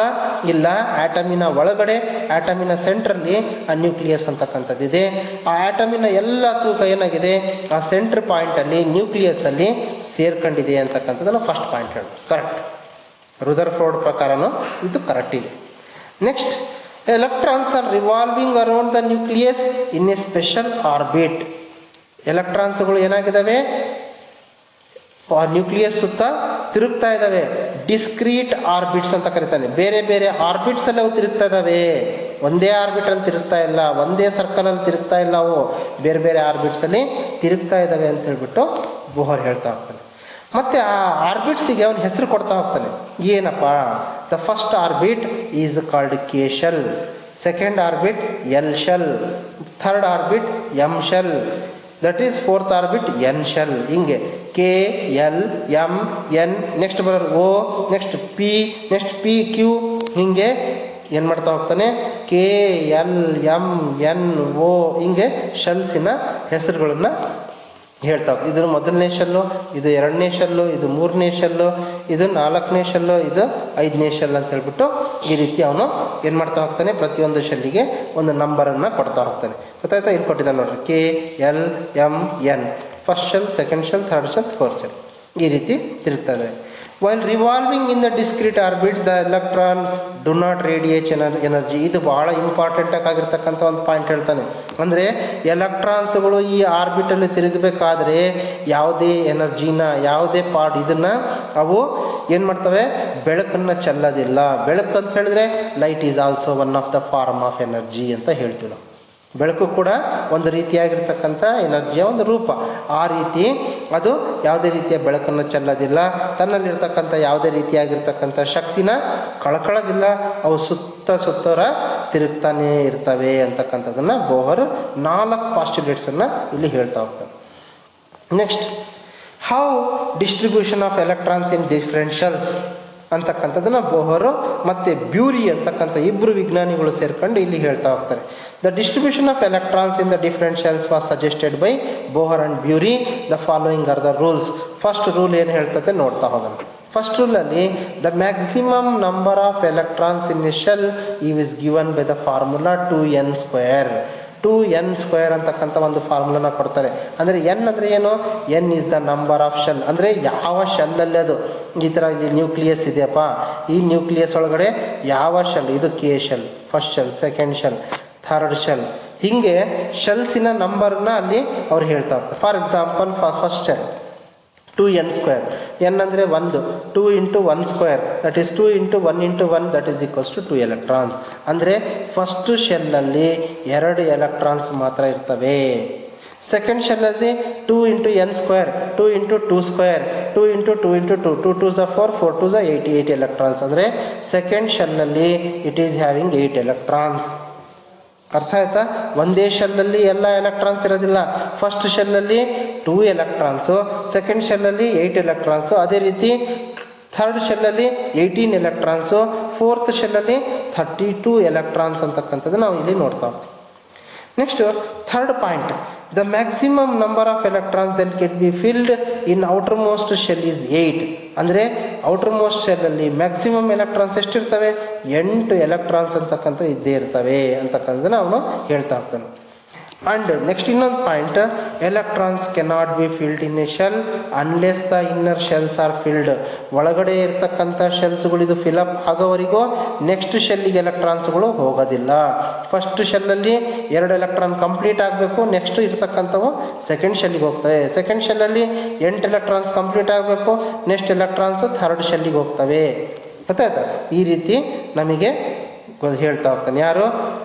ಇಲ್ಲ, ಆಟಮಿನ ಒಳಗಡೆ, ಆಟಮಿನ ಸೆಂಟ್ರಲ್ಲಿ ಆ nucleus ಅಂತಕ್ಕಂಥದ್ದಿದೆ. ಆ ಆಟಮಿನ ಎಲ್ಲ ತೂಕ ಏನಾಗಿದೆ? ಆ ಸೆಂಟ್ರ್ ಪಾಯಿಂಟಲ್ಲಿ ನ್ಯೂಕ್ಲಿಯಸ್ ಅಲ್ಲಿ ಸೇರ್ಕೊಂಡಿದೆ ಅಂತಕ್ಕಂಥದ್ದನ್ನು ಫಸ್ಟ್ ಪಾಯಿಂಟ್ ಹೇಳಿ. ಕರೆಕ್ಟ್, ರುದರ್ಫೋರ್ಡ್ ಪ್ರಕಾರನೂ ಇದು ಕರೆಕ್ಟ್ ಇದೆ. Next, electrons are revolving around the nucleus in a special orbit. ಎಲೆಕ್ಟ್ರಾನ್ಸ್ಗಳು ಏನಾಗಿದ್ದಾವೆ? ನ್ಯೂಕ್ಲಿಯಸ್ ಸುತ್ತ ತಿರುಗ್ತಾ ಇದ್ದಾವೆ. ಡಿಸ್ಕ್ರೀಟ್ ಆರ್ಬಿಟ್ಸ್ ಅಂತ ಕರೀತಾನೆ. ಬೇರೆ ಬೇರೆ ಆರ್ಬಿಟ್ಸ್ ಅಲ್ಲಿ ಅವು ತಿರುಗ್ತಾ ಇದ್ದಾವೆ. ಒಂದೇ ಆರ್ಬಿಟ್ ಅಲ್ಲಿ ತಿರುಗ್ತಾ ಇಲ್ಲ, ಒಂದೇ ಸರ್ಕಲ್ ಅಲ್ಲಿ ತಿರುಗ್ತಾ ಇಲ್ಲ, ಅವು ಬೇರೆ ಬೇರೆ ಆರ್ಬಿಟ್ಸ್ ಅಲ್ಲಿ ತಿರುಗ್ತಾ ಇದ್ದಾವೆ ಅಂತ ಹೇಳ್ಬಿಟ್ಟು ಬೋಹರ್ ಹೇಳ್ತಾ ಹೋಗ್ತಾನೆ. ಮತ್ತೆ ಆ ಆರ್ಬಿಟ್ಸಿಗೆ ಅವನ ಹೆಸರು ಕೊಡ್ತಾ ಹೋಗ್ತಾನೆ. ಏನಪ್ಪ? The first orbit is called K shell, second orbit L shell, third orbit M shell, that is fourth orbit N shell. ಹಿಂಗೆ K L M N, next ಬರೋದು O, next P, next P Q, ಹಿಂಗೆ ಏನು ಮಾಡ್ತಾ ಹೋಗ್ತಾನೆ? K L M N O, ಹಿಂಗೆ ಶೆಲ್ಸಿನ ಹೆಸರುಗಳನ್ನ ಹೇಳ್ತಾ ಹೋಗ್ತೀವಿ. ಇದು ಮೊದಲನೇ ಶೆಲ್ಲು, ಇದು ಎರಡನೇ ಶೆಲ್ಲು, ಇದು ಮೂರನೇ ಶೆಲ್ಲು, ಇದು ನಾಲ್ಕನೇ ಶೆಲ್ಲು, ಇದು ಐದನೇ ಶೆಲ್ ಅಂತ ಹೇಳ್ಬಿಟ್ಟು ಈ ರೀತಿ ಅವನು ಏನು ಮಾಡ್ತಾ ಹೋಗ್ತಾನೆ? ಪ್ರತಿಯೊಂದು ಶೆಲ್ಲಿಗೆ ಒಂದು ನಂಬರನ್ನು ಕೊಡ್ತಾ ಹೋಗ್ತಾನೆ. ಗೊತ್ತಾಯ್ತಾ? ಇಲ್ಲಿ ಕೊಟ್ಟಿದ್ದಾನೆ ನೋಡ್ರಿ, K L M N, first shell, second shell, third shell, fourth shell, ಈ ರೀತಿ ತಿರುಗ್ತಾ ಇದೆ. While revolving in the discrete orbits, the electrons do not radiate energy. ಇದು ಬಹಳ ಇಂಪಾರ್ಟೆಂಟ್ ಆಗಿರ್ತಕ್ಕಂಥ ಒಂದು ಪಾಯಿಂಟ್ ಹೇಳ್ತಾನೆ. ಅಂದರೆ ಎಲೆಕ್ಟ್ರಾನ್ಸ್ಗಳು ಈ ಆರ್ಬಿಟಲ್ಲಿ ತಿರುಗಬೇಕಾದ್ರೆ ಯಾವುದೇ ಎನರ್ಜಿನ, ಯಾವುದೇ ಪಾರ್ಟ್ ಇದನ್ನು ಅವು ಏನು ಮಾಡ್ತವೆ, ಬೆಳಕನ್ನು ಚೆಲ್ಲೋದಿಲ್ಲ. ಬೆಳಕು ಅಂತ ಹೇಳಿದ್ರೆ light is also one of the form of energy ಅಂತ ಹೇಳ್ತೀವಿ ನಾವು. ಬೆಳಕು ಕೂಡ ಒಂದು ರೀತಿಯಾಗಿರ್ತಕ್ಕಂಥ ಎನರ್ಜಿಯ ಒಂದು ರೂಪ. ಆ ರೀತಿ ಅದು ಯಾವುದೇ ರೀತಿಯ ಬೆಳಕನ್ನು ಚೆಲ್ಲೋದಿಲ್ಲ, ತನ್ನಲ್ಲಿರ್ತಕ್ಕಂಥ ಯಾವುದೇ ರೀತಿಯಾಗಿರ್ತಕ್ಕಂಥ ಶಕ್ತಿನ ಕಳ್ಕೊಳ್ಳೋದಿಲ್ಲ, ಅವು ಸುತ್ತರ ತಿರುಗ್ತಾನೆ ಇರ್ತವೆ ಅಂತಕ್ಕಂಥದ್ದನ್ನು ಬೋಹರ್ 4 ಪಾಸ್ಟ್ಯುಲೇಟ್ಸನ್ನು ಇಲ್ಲಿ ಹೇಳ್ತಾ ಹೋಗ್ತಾನೆ. Next, how distribution of electrons in different shells ಅಂತಕ್ಕಂಥದ್ದನ್ನು ಬೋಹರು ಮತ್ತು ಬ್ಯೂರಿ ಅಂತಕ್ಕಂಥ ಇಬ್ಬರು ವಿಜ್ಞಾನಿಗಳು ಸೇರ್ಕೊಂಡು ಇಲ್ಲಿ ಹೇಳ್ತಾ ಹೋಗ್ತಾರೆ. The distribution of electrons in the different shells was suggested by Bohr and Bury. The following are the rules. First rule ಏನು ಹೇಳ್ತದೆ ನೋಡ್ತಾ ಹೋಗೋಣ. ಫಸ್ಟ್ ರೂಲಲ್ಲಿ the maximum number of electrons in a shell is given by the formula 2n². 2n² ಅಂತಕ್ಕಂಥ ಒಂದು ಫಾರ್ಮುಲಾನ ಕೊಡ್ತಾರೆ. ಅಂದರೆ N ಅಂದರೆ ಏನು, N is the number of shell. ಅಂದರೆ ಯಾವ ಶೆಲ್ಲಲ್ಲಿ ಅದು ಈ ಥರ ಇಲ್ಲಿ ನ್ಯೂಕ್ಲಿಯಸ್ ಇದೆಯಪ್ಪ, ಈ ನ್ಯೂಕ್ಲಿಯಸ್ ಒಳಗಡೆ ಯಾವ ಶೆಲ್, ಇದು K shell, first shell, second shell, third shell, ಹೀಗೆ ಶೆಲ್ಸಿನ ನಂಬರ್ನ ಅಲ್ಲಿ ಅವ್ರು ಹೇಳ್ತಾ ಹೋಗ್ತಾರೆ. For example first shell 2n². N ಅಂದರೆ 1, 2 × 1² that is 2 × 1 × 1 that is equals to 2 electrons. ಅಂದರೆ ಫಸ್ಟ್ ಶೆಲ್ಲಲ್ಲಿ 2 ಎಲೆಕ್ಟ್ರಾನ್ಸ್ ಮಾತ್ರ ಇರ್ತವೆ. ಸೆಕೆಂಡ್ ಶೆಲ್ಲಲ್ಲಿ 2 × n², 2 × 2², 2 × 2 × 2, 2 2s are 4, 4 2s are 8, 8 electrons. ಅಂದರೆ ಸೆಕೆಂಡ್ ಶೆಲ್ಲಲ್ಲಿ ಇಟ್ ಈಸ್ ಹ್ಯಾವಿಂಗ್ 8 ಎಲೆಕ್ಟ್ರಾನ್ಸ್. ಅರ್ಥ ಆಯ್ತಾ? ಒಂದೇ ಶೆಲ್ಲಲ್ಲಿ ಎಲ್ಲ ಎಲೆಕ್ಟ್ರಾನ್ಸ್ ಇರೋದಿಲ್ಲ. ಫಸ್ಟ್ ಶೆಲ್ಲಲ್ಲಿ 2 ಎಲೆಕ್ಟ್ರಾನ್ಸು, ಸೆಕೆಂಡ್ ಶೆಲ್ಲಲ್ಲಿ 8 ಎಲೆಕ್ಟ್ರಾನ್ಸು, ಅದೇ ರೀತಿ ಥರ್ಡ್ ಶೆಲ್ಲಲ್ಲಿ 18 ಎಲೆಕ್ಟ್ರಾನ್ಸು, ಫೋರ್ತ್ ಶೆಲ್ಲಲ್ಲಿ 32 ಎಲೆಕ್ಟ್ರಾನ್ಸ್ ಅಂತಕ್ಕಂಥದ್ದು ನಾವು ಇಲ್ಲಿ ನೋಡ್ತಾ ಹೋಗ್ತೀವಿ. Next third point, the maximum number of electrons then can be filled in outermost shell is 8. ಅಂದರೆ ಔಟರ್ ಮೋಸ್ಟ್ ಶೆಲ್ಲಲ್ಲಿ ಮ್ಯಾಕ್ಸಿಮಮ್ ಎಲೆಕ್ಟ್ರಾನ್ಸ್ ಎಷ್ಟಿರ್ತವೆ, 8 ಎಲೆಕ್ಟ್ರಾನ್ಸ್ ಅಂತಕ್ಕಂಥ ಇದ್ದೇ ಇರ್ತವೆ ಅಂತಕ್ಕಂಥದ್ದನ್ನು ಅವನು ಹೇಳ್ತಾ ಹೋಗ್ತಾನೆ. ಅಂಡ್ ನೆಕ್ಸ್ಟ್ ಇನ್ನೊಂದು point, electrons cannot be filled in a shell unless the inner shells R filled. ಒಳಗಡೆ ಇರ್ತಕ್ಕಂಥ ಶೆಲ್ಸ್ಗಳು ಇದು ಫಿಲಪ್ ಆಗೋವರೆಗೂ ನೆಕ್ಸ್ಟ್ ಶೆಲ್ಲಿಗೆ ಎಲೆಕ್ಟ್ರಾನ್ಸ್ಗಳು ಹೋಗೋದಿಲ್ಲ. ಫಸ್ಟ್ ಶೆಲ್ಲಲ್ಲಿ 2 ಎಲೆಕ್ಟ್ರಾನ್ ಕಂಪ್ಲೀಟ್ ಆಗಬೇಕು, ನೆಕ್ಸ್ಟ್ ಇರ್ತಕ್ಕಂಥವು ಸೆಕೆಂಡ್ ಶೆಲ್ಲಿಗೆ ಹೋಗ್ತವೆ. ಸೆಕೆಂಡ್ ಶೆಲ್ಲಲ್ಲಿ 8 ಎಲೆಕ್ಟ್ರಾನ್ಸ್ ಕಂಪ್ಲೀಟ್ ಆಗಬೇಕು, ನೆಕ್ಸ್ಟ್ ಎಲೆಕ್ಟ್ರಾನ್ಸು ಥರ್ಡ್ ಶೆಲ್ಲಿಗೆ ಹೋಗ್ತವೆ. ಗೊತ್ತಾಯ್ತಾ? ಈ ರೀತಿ ನಮಗೆ ಹೇಳ್ತಾ ಹೋಗ್ತಾನೆ. ಯಾರು?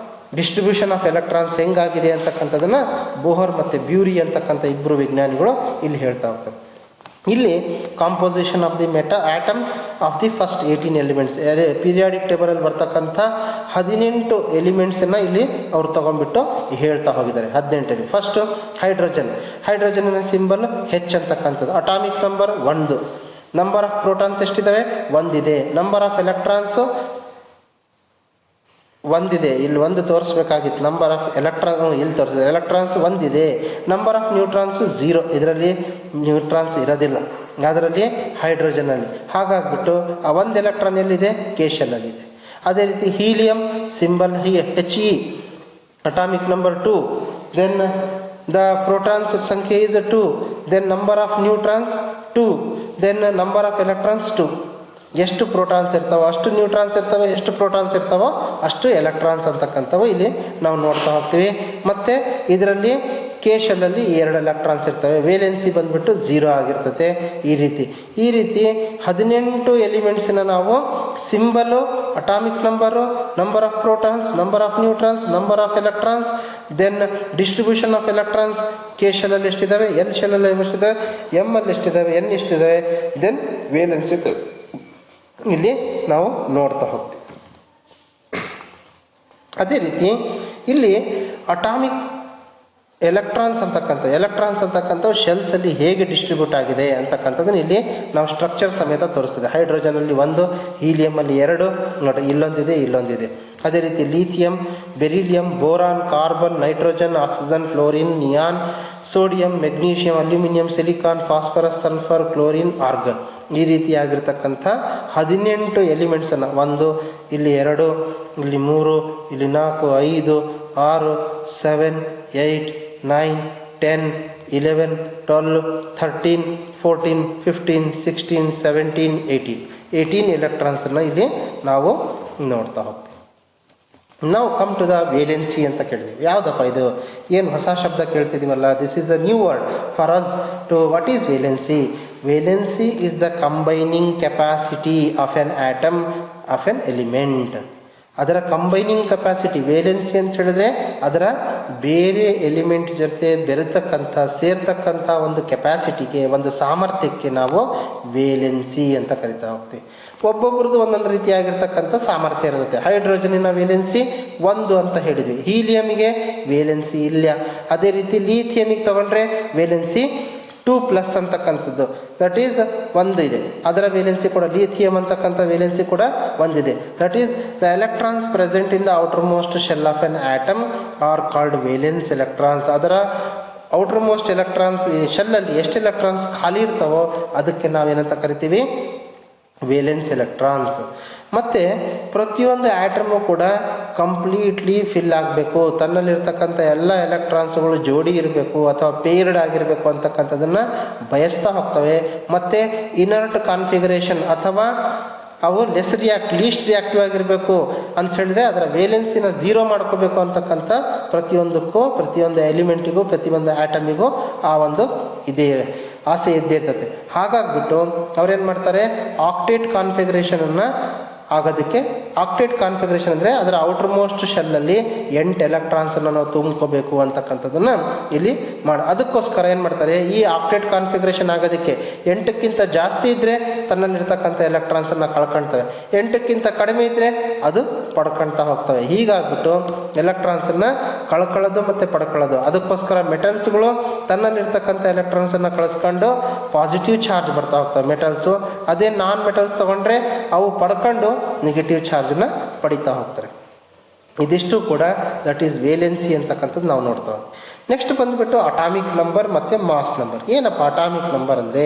ಡಿಸ್ಟ್ರಿಬ್ಯೂಷನ್ ಆಫ್ ಎಲೆಕ್ಟ್ರಾನ್ಸ್ ಹೆಂಗಾಗಿದೆ ಅಂತಕ್ಕಂಥದ್ದನ್ನು ಬೋಹರ್ ಮತ್ತು ಬ್ಯೂರಿ ಅಂತಕ್ಕಂಥ ಇಬ್ಬರು ವಿಜ್ಞಾನಿಗಳು ಇಲ್ಲಿ ಹೇಳ್ತಾ ಹೋಗ್ತಾರೆ. ಇಲ್ಲಿ composition of the atoms of the first 18 elements, periodic ಟೇಬಲಲ್ಲಿ ಬರ್ತಕ್ಕಂಥ 18 ಎಲಿಮೆಂಟ್ಸನ್ನು ಇಲ್ಲಿ ಅವ್ರು ತಗೊಂಡ್ಬಿಟ್ಟು ಹೇಳ್ತಾ ಹೋಗಿದ್ದಾರೆ. 18. First hydrogen. ಹೈಡ್ರೋಜನ್ನ ಸಿಂಬಲ್ H ಅಂತಕ್ಕಂಥದ್ದು. Atomic number 1. Number of protons ಎಷ್ಟಿದ್ದಾವೆ? 1 ಇದೆ. ನಂಬರ್ ಆಫ್ ಎಲೆಕ್ಟ್ರಾನ್ಸು 1 ಇದೆ. ಇಲ್ಲಿ 1 ತೋರಿಸ್ಬೇಕಾಗಿತ್ತು. ನಂಬರ್ ಆಫ್ ಎಲೆಕ್ಟ್ರಾನ್ ಇಲ್ಲಿ ತೋರಿಸಿದೆ. ಎಲೆಕ್ಟ್ರಾನ್ಸ್ 1 ಇದೆ. Number of neutrons 0. ಇದರಲ್ಲಿ ನ್ಯೂಟ್ರಾನ್ಸ್ ಇರೋದಿಲ್ಲ ಅದರಲ್ಲಿ, ಹೈಡ್ರೋಜನಲ್ಲಿ. ಹಾಗಾಗ್ಬಿಟ್ಟು ಆ 1 ಎಲೆಕ್ಟ್ರಾನ್ ಎಲ್ಲಿದೆ? ಕೆ ಶೆಲ್ಲಲ್ಲಿದೆ. ಅದೇ ರೀತಿ helium symbol He, atomic number 2. Then the protons ಸಂಖ್ಯೆ is 2. Then number of neutrons 2. Then number of electrons 2. ಎಷ್ಟು ಪ್ರೋಟಾನ್ಸ್ ಇರ್ತಾವೋ ಅಷ್ಟು ನ್ಯೂಟ್ರಾನ್ಸ್ ಇರ್ತವೆ, ಎಷ್ಟು ಪ್ರೋಟಾನ್ಸ್ ಇರ್ತಾವೋ ಅಷ್ಟು ಎಲೆಕ್ಟ್ರಾನ್ಸ್ ಅಂತಕ್ಕಂಥವು ಇಲ್ಲಿ ನಾವು ನೋಡ್ತಾ ಹೋಗ್ತೀವಿ. ಮತ್ತು ಇದರಲ್ಲಿ ಕೆ ಶೆಲ್ಲಲ್ಲಿ 2 ಎಲೆಕ್ಟ್ರಾನ್ಸ್ ಇರ್ತವೆ. ವೇಲೆನ್ಸಿ ಬಂದ್ಬಿಟ್ಟು 0 ಆಗಿರ್ತದೆ. ಈ ರೀತಿ 18 ಎಲಿಮೆಂಟ್ಸಿನ ನಾವು symbol, atomic number, number of protons, number of neutrons, number of electrons, then distribution of electrons. K ಶೆಲ್ಲಲ್ಲಿ ಎಷ್ಟಿದ್ದಾವೆ, ಎಲ್ ಶೆಲ್ಲಲ್ಲಿ ಎಷ್ಟಿದ್ದಾವೆ, ಎಮ್ ಅಲ್ಲಿ ಎಷ್ಟಿದ್ದಾವೆ, ಎನ್ ಎಷ್ಟಿದ್ದಾವೆ, ದೆನ್ ವೇಲೆನ್ಸಿ ಇಲ್ಲಿ ನಾವು ನೋಡ್ತಾ ಹೋಗ್ತೀವಿ. ಅದೇ ರೀತಿ ಇಲ್ಲಿ ಅಟಾಮಿಕ್ ಎಲೆಕ್ಟ್ರಾನ್ಸ್ ಅಂತಕ್ಕಂಥವು ಶೆಲ್ಸಲ್ಲಿ ಹೇಗೆ ಡಿಸ್ಟ್ರಿಬ್ಯೂಟ್ ಆಗಿದೆ ಅಂತಕ್ಕಂಥದ್ದನ್ನು ಇಲ್ಲಿ ನಾವು ಸ್ಟ್ರಕ್ಚರ್ ಸಮೇತ ತೋರಿಸ್ತಿದೆ. ಹೈಡ್ರೋಜನಲ್ಲಿ 1, ಹೀಲಿಯಮಲ್ಲಿ 2 ನೋಡಿ, ಇಲ್ಲೊಂದಿದೆ, ಇಲ್ಲೊಂದಿದೆ. ಅದೇ ರೀತಿ lithium, beryllium, boron, carbon, nitrogen, oxygen, fluorine, neon, sodium, magnesium, aluminium, silicon, phosphorus, sulphur, chlorine, organ. ಈ ರೀತಿಯಾಗಿರ್ತಕ್ಕಂಥ 18 ಎಲಿಮೆಂಟ್ಸನ್ನು, 1, ಇಲ್ಲಿ 2, ಇಲ್ಲಿ 3, ಇಲ್ಲಿ 4, 5, 6, 7, 8, 9, 10, 11, 12, 13, 14, 15, 16, 17, 18 ಎಲೆಕ್ಟ್ರಾನ್ಸನ್ನು ಇಲ್ಲಿ ನಾವು ನೋಡ್ತಾ ಹೋಗ್ತೀವಿ. ನಾವು ಕಮ್ ಟು ದ ವೇಲೆನ್ಸಿ ಅಂತ ಕೇಳಿದ್ವಿ. ಯಾವುದಪ್ಪ ಇದು, ಏನು ಹೊಸ ಶಬ್ದ ಕೇಳ್ತಿದ್ದೀವಲ್ಲ, this is a new word for us to what is valency. Valency is the combining capacity of an atom of an element. ಅದರ ಕಂಬೈನಿಂಗ್ ಕೆಪಾಸಿಟಿ ವೇಲೆನ್ಸಿ ಅಂತ ಹೇಳಿದ್ರೆ ಅದರ ಬೇರೆ ಎಲಿಮೆಂಟ್ ಜೊತೆ ಬೆರೆತಕ್ಕಂಥ ಸೇರ್ತಕ್ಕಂಥ ಒಂದು ಕೆಪಾಸಿಟಿಗೆ, ಒಂದು ಸಾಮರ್ಥ್ಯಕ್ಕೆ ನಾವು ವೇಲೆನ್ಸಿ ಅಂತ ಕರಿತಾ ಹೋಗ್ತೀವಿ. ಒಬ್ಬೊಬ್ರದ್ದು ಒಂದೊಂದು ರೀತಿಯಾಗಿರ್ತಕ್ಕಂಥ ಸಾಮರ್ಥ್ಯ ಇರುತ್ತೆ. ಹೈಡ್ರೋಜನಿನ ವೇಲೆನ್ಸಿ 1 ಅಂತ ಹೇಳಿದ್ವಿ, ಹೀಲಿಯಮಿಗೆ ವೇಲೆನ್ಸಿ ಇಲ್ಲ. ಅದೇ ರೀತಿ ಲೀಥಿಯಮಿಗೆ ತಗೊಂಡ್ರೆ ವೇಲೆನ್ಸಿ 2+ ಅಂತಕ್ಕಂಥದ್ದು, ದಟ್ ಈಸ್ 1 ಇದೆ. ಅದರ ವೇಲೆನ್ಸಿ ಕೂಡ ಲೀಥಿಯಂ ಅಂತಕ್ಕಂಥ ವೇಲೆನ್ಸಿ ಕೂಡ 1 ಇದೆ. That is the electrons present in the outer most shell of an atom are called valence electrons. ಅದರ ಔಟರ್ ಮೋಸ್ಟ್ ಎಲೆಕ್ಟ್ರಾನ್ಸ್, ಈ ಶೆಲ್ಲಲ್ಲಿ ಎಷ್ಟು ಎಲೆಕ್ಟ್ರಾನ್ಸ್ ಖಾಲಿ ಇರ್ತಾವೋ ಅದಕ್ಕೆ ನಾವೇನಂತ ಕರಿತೀವಿ, ವೇಲೆನ್ಸ್ ಎಲೆಕ್ಟ್ರಾನ್ಸ್. ಮತ್ತು ಪ್ರತಿಯೊಂದು ಆಟಮು ಕೂಡ ಕಂಪ್ಲೀಟ್ಲಿ ಫಿಲ್ ಆಗಬೇಕು, ತನ್ನಲ್ಲಿರ್ತಕ್ಕಂಥ ಎಲ್ಲ ಎಲೆಕ್ಟ್ರಾನ್ಸ್ಗಳು ಜೋಡಿ ಇರಬೇಕು ಅಥವಾ ಪೇರ್ಡ್ ಆಗಿರಬೇಕು ಅಂತಕ್ಕಂಥದ್ದನ್ನು ಬಯಸ್ತಾ ಹೋಗ್ತವೆ. ಮತ್ತು ಇನರ್ಟ್ ಕಾನ್ಫಿಗರೇಷನ್ ಅಥವಾ ಅವು ಲೀಸ್ಟ್ ರಿಯಾಕ್ಟಿವ್ ಆಗಿರಬೇಕು ಅಂತ ಹೇಳಿದ್ರೆ ಅದರ ವೇಲೆನ್ಸಿನ 0 ಮಾಡ್ಕೋಬೇಕು ಅಂತಕ್ಕಂಥ ಪ್ರತಿಯೊಂದಕ್ಕೂ, ಪ್ರತಿಯೊಂದು ಎಲಿಮೆಂಟಿಗೂ, ಪ್ರತಿಯೊಂದು ಆಟಮಿಗೂ ಆ ಒಂದು ಇದೇ ಆಸೆ ಇದ್ದೇ ಇರ್ತದೆ. ಹಾಗಾಗ್ಬಿಟ್ಟು ಅವ್ರೇನು ಮಾಡ್ತಾರೆ, ಆಕ್ಟೇಟ್ ಕಾನ್ಫಿಗರೇಷನನ್ನು ಆಗೋದಕ್ಕೆ, ಆಕ್ಟೇಟ್ ಕಾನ್ಫಿಗರೇಷನ್ ಅಂದರೆ ಅದರ ಔಟರ್ ಮೋಸ್ಟ್ ಶೆಲ್ಲಲ್ಲಿ 8 ಎಲೆಕ್ಟ್ರಾನ್ಸನ್ನು ನಾವು ತುಂಬ್ಕೋಬೇಕು ಅಂತಕ್ಕಂಥದ್ದನ್ನು ಇಲ್ಲಿ ಅದಕ್ಕೋಸ್ಕರ ಏನು ಮಾಡ್ತಾರೆ, ಈ ಆಕ್ಟೇಟ್ ಕಾನ್ಫಿಗರೇಷನ್ ಆಗೋದಕ್ಕೆ 8ಕ್ಕಿಂತ ಜಾಸ್ತಿ ಇದ್ದರೆ ತನ್ನಲ್ಲಿರ್ತಕ್ಕಂಥ ಎಲೆಕ್ಟ್ರಾನ್ಸನ್ನು ಕಳ್ಕೊಳ್ತವೆ, 8ಕ್ಕಿಂತ ಕಡಿಮೆ ಇದ್ದರೆ ಅದು ಪಡ್ಕೊಳ್ತಾ ಹೋಗ್ತವೆ. ಹೀಗಾಗ್ಬಿಟ್ಟು ಎಲೆಕ್ಟ್ರಾನ್ಸನ್ನು ಕಳ್ಕೊಳ್ಳೋದು ಮತ್ತು ಪಡ್ಕೊಳ್ಳೋದು. ಅದಕ್ಕೋಸ್ಕರ ಮೆಟಲ್ಸ್ಗಳು ತನ್ನಲ್ಲಿರ್ತಕ್ಕಂಥ ಎಲೆಕ್ಟ್ರಾನ್ಸನ್ನು ಕಳಿಸ್ಕೊಂಡು ಪಾಸಿಟಿವ್ ಚಾರ್ಜ್ ಬರ್ತಾ ಹೋಗ್ತವೆ ಮೆಟಲ್ಸು. ಅದೇ ನಾನ್ ಮೆಟಲ್ಸ್ ತಗೊಂಡ್ರೆ ಅವು ಪಡ್ಕೊಂಡು ನೆಗೆಟಿವ್ ಚಾರ್ಜನ್ನ ಪಡಿತಾ ಹೋಗ್ತಾರೆ. ಇದಿಷ್ಟು ಕೂಡ ದಟ್ ಈಸ್ ವೇಲೆನ್ಸಿ ಅಂತಕ್ಕಂಥದ್ದು ನಾವು ನೋಡ್ತೇವೆ. ನೆಕ್ಸ್ಟ್ ಬಂದುಬಿಟ್ಟು ಅಟಾಮಿಕ್ ನಂಬರ್ ಮತ್ತು ಮಾಸ್ ನಂಬರ್. ಏನಪ್ಪ ಅಟಾಮಿಕ್ ನಂಬರ್ ಅಂದರೆ,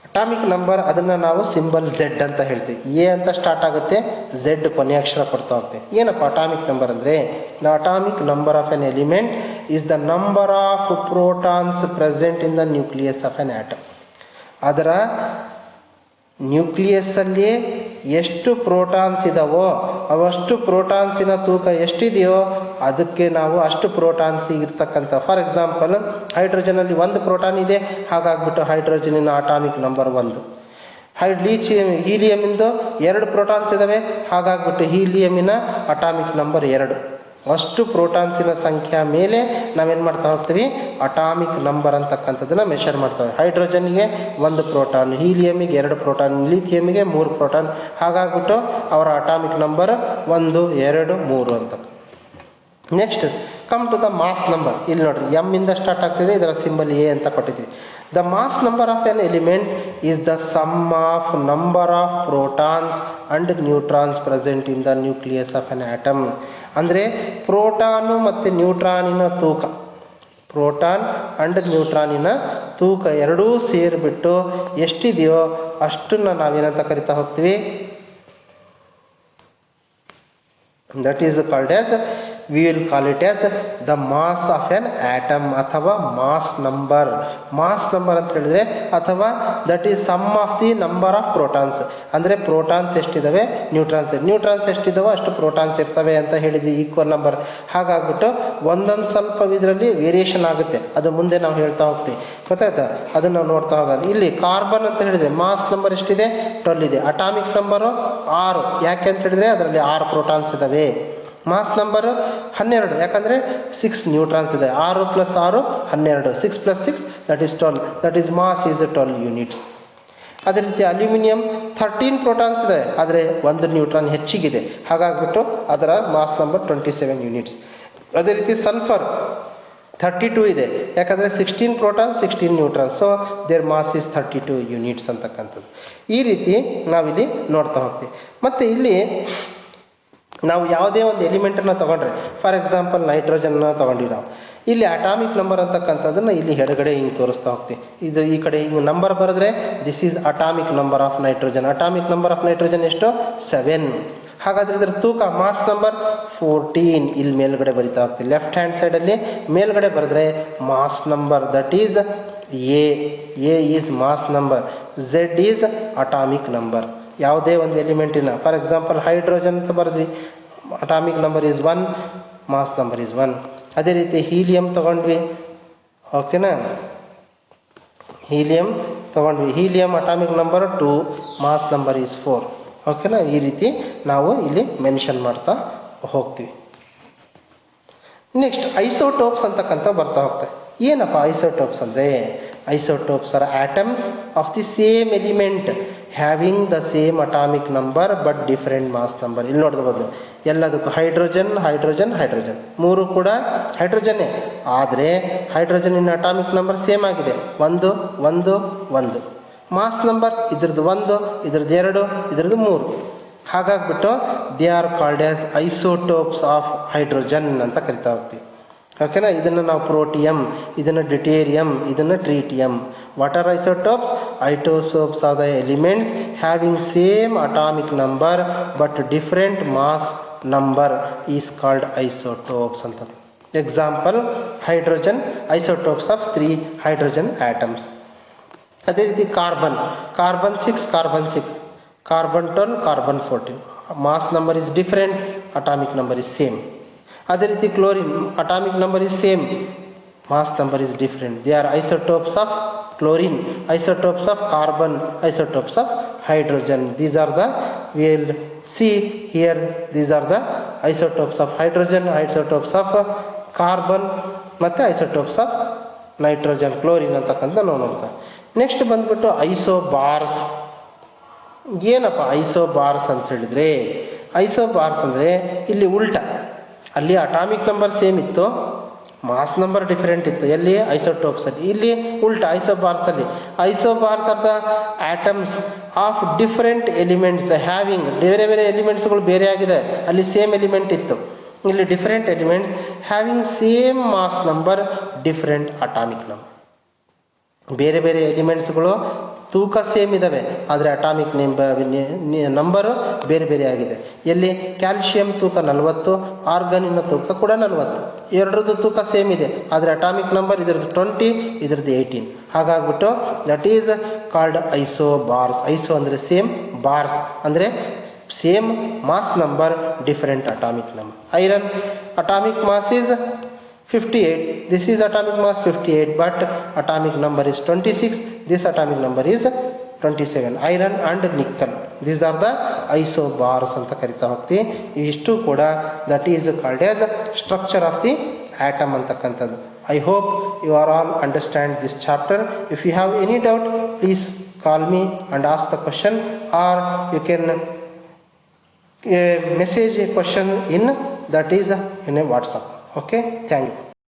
ಅಟಾಮಿಕ್ ನಂಬರ್ ಅದನ್ನು ನಾವು ಸಿಂಬಲ್ Z ಅಂತ ಹೇಳ್ತೀವಿ. ಎ ಅಂತ ಸ್ಟಾರ್ಟ್ ಆಗುತ್ತೆ, Z ಕೊನೆಯ ಅಕ್ಷರ ಕೊಡ್ತಾ ಹೋಗ್ತೇವೆ. ಏನಪ್ಪ ಅಟಾಮಿಕ್ ನಂಬರ್ ಅಂದರೆ, the atomic number of an element is the number of protons present in the nucleus of an atom. ಅದರ ನ್ಯೂಕ್ಲಿಯಸ್ಸಲ್ಲಿ ಎಷ್ಟು ಪ್ರೋಟಾನ್ಸ್ ಇದಾವೋ ಅವಷ್ಟು ಪ್ರೋಟಾನ್ಸಿನ ತೂಕ ಎಷ್ಟಿದೆಯೋ ಅದಕ್ಕೆ ನಾವು ಅಷ್ಟು ಪ್ರೋಟಾನ್ಸ್ ಇರ್ತಕ್ಕಂಥ, ಫಾರ್ ಎಕ್ಸಾಂಪಲ್ ಹೈಡ್ರೋಜನಲ್ಲಿ 1 ಪ್ರೋಟಾನ್ ಇದೆ, ಹಾಗಾಗ್ಬಿಟ್ಟು ಹೈಡ್ರೋಜನಿನ ಅಟಾಮಿಕ್ ನಂಬರ್ 1. ಹೀಲಿಯಮಿಂದು 2 ಪ್ರೋಟಾನ್ಸ್ ಇದ್ದಾವೆ, ಹಾಗಾಗ್ಬಿಟ್ಟು ಹೀಲಿಯಮಿನ ಅಟಾಮಿಕ್ ನಂಬರ್ 2. ಅಷ್ಟು ಪ್ರೋಟಾನ್ಸಿನ ಸಂಖ್ಯೆ ಮೇಲೆ ನಾವೇನು ಮಾಡ್ತಾ ಹೋಗ್ತೀವಿ, ಅಟಾಮಿಕ್ ನಂಬರ್ ಅಂತಕ್ಕಂಥದ್ದನ್ನು ಮೆಷರ್ ಮಾಡ್ತೇವೆ. ಹೈಡ್ರೋಜನ್ಗೆ 1 ಪ್ರೋಟಾನ್, ಹೀಲಿಯಮಿಗೆ 2 ಪ್ರೋಟಾನ್, ಲಿಥಿಯಮಿಗೆ 3 ಪ್ರೋಟಾನ್, ಹಾಗಾಗ್ಬಿಟ್ಟು ಅವರ ಅಟಾಮಿಕ್ ನಂಬರ್ 1, 2, 3 ಅಂತ. Next come to the mass number. ಇಲ್ಲಿ ನೋಡ್ರಿ, ಎಮ್ ಇಂದ ಸ್ಟಾರ್ಟ್ ಆಗ್ತಿದೆ, ಇದರ ಸಿಂಬಲ್ ಎ ಅಂತ ಕೊಟ್ಟಿದ್ವಿ. The mass number of an element is the sum of number of protons and neutrons present in the nucleus of an atom. ಅಂದರೆ proton ಮತ್ತು ನ್ಯೂಟ್ರಾನಿನ ತೂಕ, ಪ್ರೋಟಾನ್ ಅಂಡ್ ನ್ಯೂಟ್ರಾನಿನ ತೂಕ ಎರಡೂ ಸೇರಿಬಿಟ್ಟು ಎಷ್ಟಿದೆಯೋ ಅಷ್ಟನ್ನು ನಾವೇನಂತ ಕರಿತಾ ಹೋಗ್ತೀವಿ, that is called as, we will call it as the mass of an atom ಅಥವಾ mass number. mass number ಅಂತ ಹೇಳಿದ್ರೆ ಅಥವಾ that is sum of the number of protons. ಅಂದರೆ ಪ್ರೋಟಾನ್ಸ್ ಎಷ್ಟಿದಾವೆ, ನ್ಯೂಟ್ರಾನ್ಸ್ ಎಷ್ಟಿದಾವೋ ಅಷ್ಟು ಪ್ರೋಟಾನ್ಸ್ ಇರ್ತವೆ ಅಂತ ಹೇಳಿದ್ವಿ, ಈಕ್ವಲ್ ನಂಬರ್. ಹಾಗಾಗ್ಬಿಟ್ಟು ಒಂದೊಂದು ಸ್ವಲ್ಪ ಇದರಲ್ಲಿ ವೇರಿಯೇಷನ್ ಆಗುತ್ತೆ, ಅದು ಮುಂದೆ ನಾವು ಹೇಳ್ತಾ ಹೋಗ್ತೀವಿ, ಗೊತ್ತಾಯ್ತಾ, ಅದನ್ನು ನಾವು ನೋಡ್ತಾ ಹೋಗೋದು. ಇಲ್ಲಿ ಕಾರ್ಬನ್ ಅಂತ ಹೇಳಿದ್ರೆ ಮಾಸ್ ನಂಬರ್ ಎಷ್ಟಿದೆ, 12 ಇದೆ. ಅಟಾಮಿಕ್ ನಂಬರು 6, ಯಾಕೆ ಅಂತ ಹೇಳಿದ್ರೆ ಅದರಲ್ಲಿ 6 ಪ್ರೋಟಾನ್ಸ್ ಇದಾವೆ. ಮಾಸ್ ನಂಬರ್ 12, ಯಾಕಂದರೆ 6 ನ್ಯೂಟ್ರಾನ್ಸ್ ಇದೆ. 6 + 6 12, 6 + 6 that is 12, that is mass is 12 units. ಅದೇ ರೀತಿ ಅಲ್ಯೂಮಿನಿಯಂ 13 ಪ್ರೋಟಾನ್ಸ್ ಇದೆ, ಆದರೆ 1 ನ್ಯೂಟ್ರಾನ್ ಹೆಚ್ಚಿಗಿದೆ, ಹಾಗಾಗ್ಬಿಟ್ಟು ಅದರ ಮಾಸ್ ನಂಬರ್ 27 ಯೂನಿಟ್ಸ್. ಅದೇ ರೀತಿ ಸಲ್ಫರ್ 32 ಇದೆ, ಯಾಕಂದರೆ 16 proton 16 neutron, so their mass is 32 units ಅಂತಕ್ಕಂಥದ್ದು. ಈ ರೀತಿ ನಾವಿಲ್ಲಿ ನೋಡ್ತಾ ಹೋಗ್ತೀವಿ. ಮತ್ತು ಇಲ್ಲಿ ನಾವು ಯಾವುದೇ ಒಂದು ಎಲಿಮೆಂಟನ್ನು ತೊಗೊಂಡ್ರೆ, ಫಾರ್ ಎಕ್ಸಾಂಪಲ್ ನೈಟ್ರೋಜನ್ನ ತೊಗೊಂಡಿವಿ ನಾವು, ಇಲ್ಲಿ ಅಟಾಮಿಕ್ ನಂಬರ್ ಅಂತಕ್ಕಂಥದ್ದನ್ನು ಇಲ್ಲಿ ಎಡಗಡೆ ಹಿಂಗೆ ತೋರಿಸ್ತಾ ಹೋಗ್ತೀವಿ. ಇದು ಈ ಕಡೆ ಹಿಂಗೆ ನಂಬರ್ ಬರೆದ್ರೆ this is atomic number of nitrogen. Atomic number of nitrogen ಎಷ್ಟು, 7. ಹಾಗಾದರೆ ಇದರ ತೂಕ ಮಾಸ್ ನಂಬರ್ 14 ಇಲ್ಲಿ ಮೇಲ್ಗಡೆ ಬರಿತಾ ಹೋಗ್ತೀವಿ. ಲೆಫ್ಟ್ ಹ್ಯಾಂಡ್ ಸೈಡಲ್ಲಿ ಮೇಲ್ಗಡೆ ಬರೆದ್ರೆ mass number, that is A is mass number, Z is atomic number. ಯಾವುದೇ ಒಂದು ಎಲಿಮೆಂಟಿನ, ಫಾರ್ ಎಕ್ಸಾಂಪಲ್ ಹೈಡ್ರೋಜನ್ ಅಂತ ಬರೆದ್ವಿ, atomic number is 1, mass number is 1. ಅದೇ ರೀತಿ ಹೀಲಿಯಂ ತಗೊಂಡ್ವಿ, ಓಕೆನಾ, ಹೀಲಿಯಂ ತೊಗೊಂಡ್ವಿ. Helium atomic number 2, mass number is 4. ಓಕೆನಾ, ಈ ರೀತಿ ನಾವು ಇಲ್ಲಿ ಮೆನ್ಷನ್ ಮಾಡ್ತಾ ಹೋಗ್ತೀವಿ. ನೆಕ್ಸ್ಟ್ ಐಸೋಟೋಪ್ಸ್ ಅಂತಕ್ಕಂಥ ಬರ್ತಾ ಹೋಗ್ತದೆ. ಏನಪ್ಪ ಐಸೋಟೋಪ್ಸ್ ಅಂದರೆ, isotopes are atoms of the same element having the same atomic number but different mass number. ಇಲ್ಲಿ ನೋಡ್ಬೋದು ಎಲ್ಲದಕ್ಕೂ ಹೈಡ್ರೋಜನ್ ಹೈಡ್ರೋಜನ್ ಹೈಡ್ರೋಜನ್, ಮೂರು ಕೂಡ ಹೈಡ್ರೋಜನ್ನೇ, ಆದರೆ ಹೈಡ್ರೋಜನಿನ ಅಟಾಮಿಕ್ ನಂಬರ್ ಸೇಮ್ ಆಗಿದೆ, 1 1 1. ಮಾಸ್ ನಂಬರ್ ಇದ್ರದ್ದು 1, ಇದ್ರದ್ದು 2, ಇದ್ರದ್ದು 3. ಹಾಗಾಗ್ಬಿಟ್ಟು they are called as isotopes of hydrogen ಅಂತ ಕರಿತಾ ಹೋಗ್ತೀವಿ. ಓಕೆನಾ, ಇದನ್ನು ನಾವು ಪ್ರೋಟಿಯಂ, ಇದನ್ನು ಡ್ಯೂಟೇರಿಯಂ, ಇದನ್ನು tritium. What are isotopes? Isotopes are the elements having same atomic number but different mass number is called isotopes ಅಂತ. Example hydrogen, isotopes of 3 hydrogen atoms. ಅದೇ ರೀತಿ carbon, carbon 6 carbon 6, carbon 12 carbon 14. Mass number is different, atomic number is same. ಅದೇ ರೀತಿ chlorine, atomic number is same, mass number is different. They are isotopes of chlorine, isotopes of carbon, isotopes of hydrogen. These are the, we will see here, these are the isotopes of hydrogen, isotopes of carbon ಮತ್ತು isotopes of nitrogen, chlorine ಅಂತಕ್ಕಂಥ ನಾವು ನೋಡ್ತಾ. Next ಬಂದ್ಬಿಟ್ಟು ಐಸೋಬಾರ್ಸ್. ಏನಪ್ಪ ಐಸೋಬಾರ್ಸ್ ಅಂತ ಹೇಳಿದ್ರೆ, ಐಸೋಬಾರ್ಸ್ ಅಂದರೆ ಇಲ್ಲಿ ಉಲ್ಟಾ, ಅಲ್ಲಿ ಅಟಾಮಿಕ್ ನಂಬರ್ ಸೇಮ್ ಇತ್ತು, ಮಾಸ್ ನಂಬರ್ ಡಿಫರೆಂಟ್ ಇತ್ತು, ಎಲ್ಲಿ ಐಸೋಟೋಪ್ಸ್ ಅಲ್ಲಿ. ಇಲ್ಲಿ ಉಲ್ಟಾ ಐಸೋಬಾರ್ಸ್ ಅಲ್ಲಿ, isobars are the atoms of different elements having, ಬೇರೆ ಬೇರೆ ಎಲಿಮೆಂಟ್ಸ್ಗಳು ಬೇರೆ ಆಗಿದೆ, ಅಲ್ಲಿ ಸೇಮ್ ಎಲಿಮೆಂಟ್ ಇತ್ತು, ಇಲ್ಲಿ different elements having same mass number different atomic number. ಬೇರೆ ಬೇರೆ ಎಲಿಮೆಂಟ್ಸ್ಗಳು ತೂಕ ಸೇಮ್ ಇದ್ದಾವೆ, ಆದರೆ ಅಟಾಮಿಕ್ ನಂಬರು ಬೇರೆ ಬೇರೆ ಆಗಿದೆ. ಎಲ್ಲಿ ಕ್ಯಾಲ್ಶಿಯಂ ತೂಕ 40, ಆರ್ಗನಿನ ತೂಕ ಕೂಡ 40, ಎರಡರದ್ದು ತೂಕ ಸೇಮ್ ಇದೆ, ಆದರೆ ಅಟಾಮಿಕ್ ನಂಬರ್ ಇದರದ್ದು 20, ಇದರದ್ದು 18. ಹಾಗಾಗ್ಬಿಟ್ಟು that is called isobars. Iso ಅಂದರೆ ಸೇಮ್, ಬಾರ್ಸ್ ಅಂದರೆ same mass number different atomic number. Iron atomic mass is 58, this is atomic mass 58, but atomic number is 26, this atomic number is 27. Iron and nickel, these are the isobars ಅಂತ ಕರಿತಾ ಹೋಗ್ತೀವಿ. ಇಷ್ಟು ಕೂಡ that is called as structure of the atom ಅಂತಕ್ಕಂಥದ್ದು. I hope you are all understand this chapter. If you have any doubt, please call me and ask the question, or you can message a question in, that is in a WhatsApp. Okay, thank you.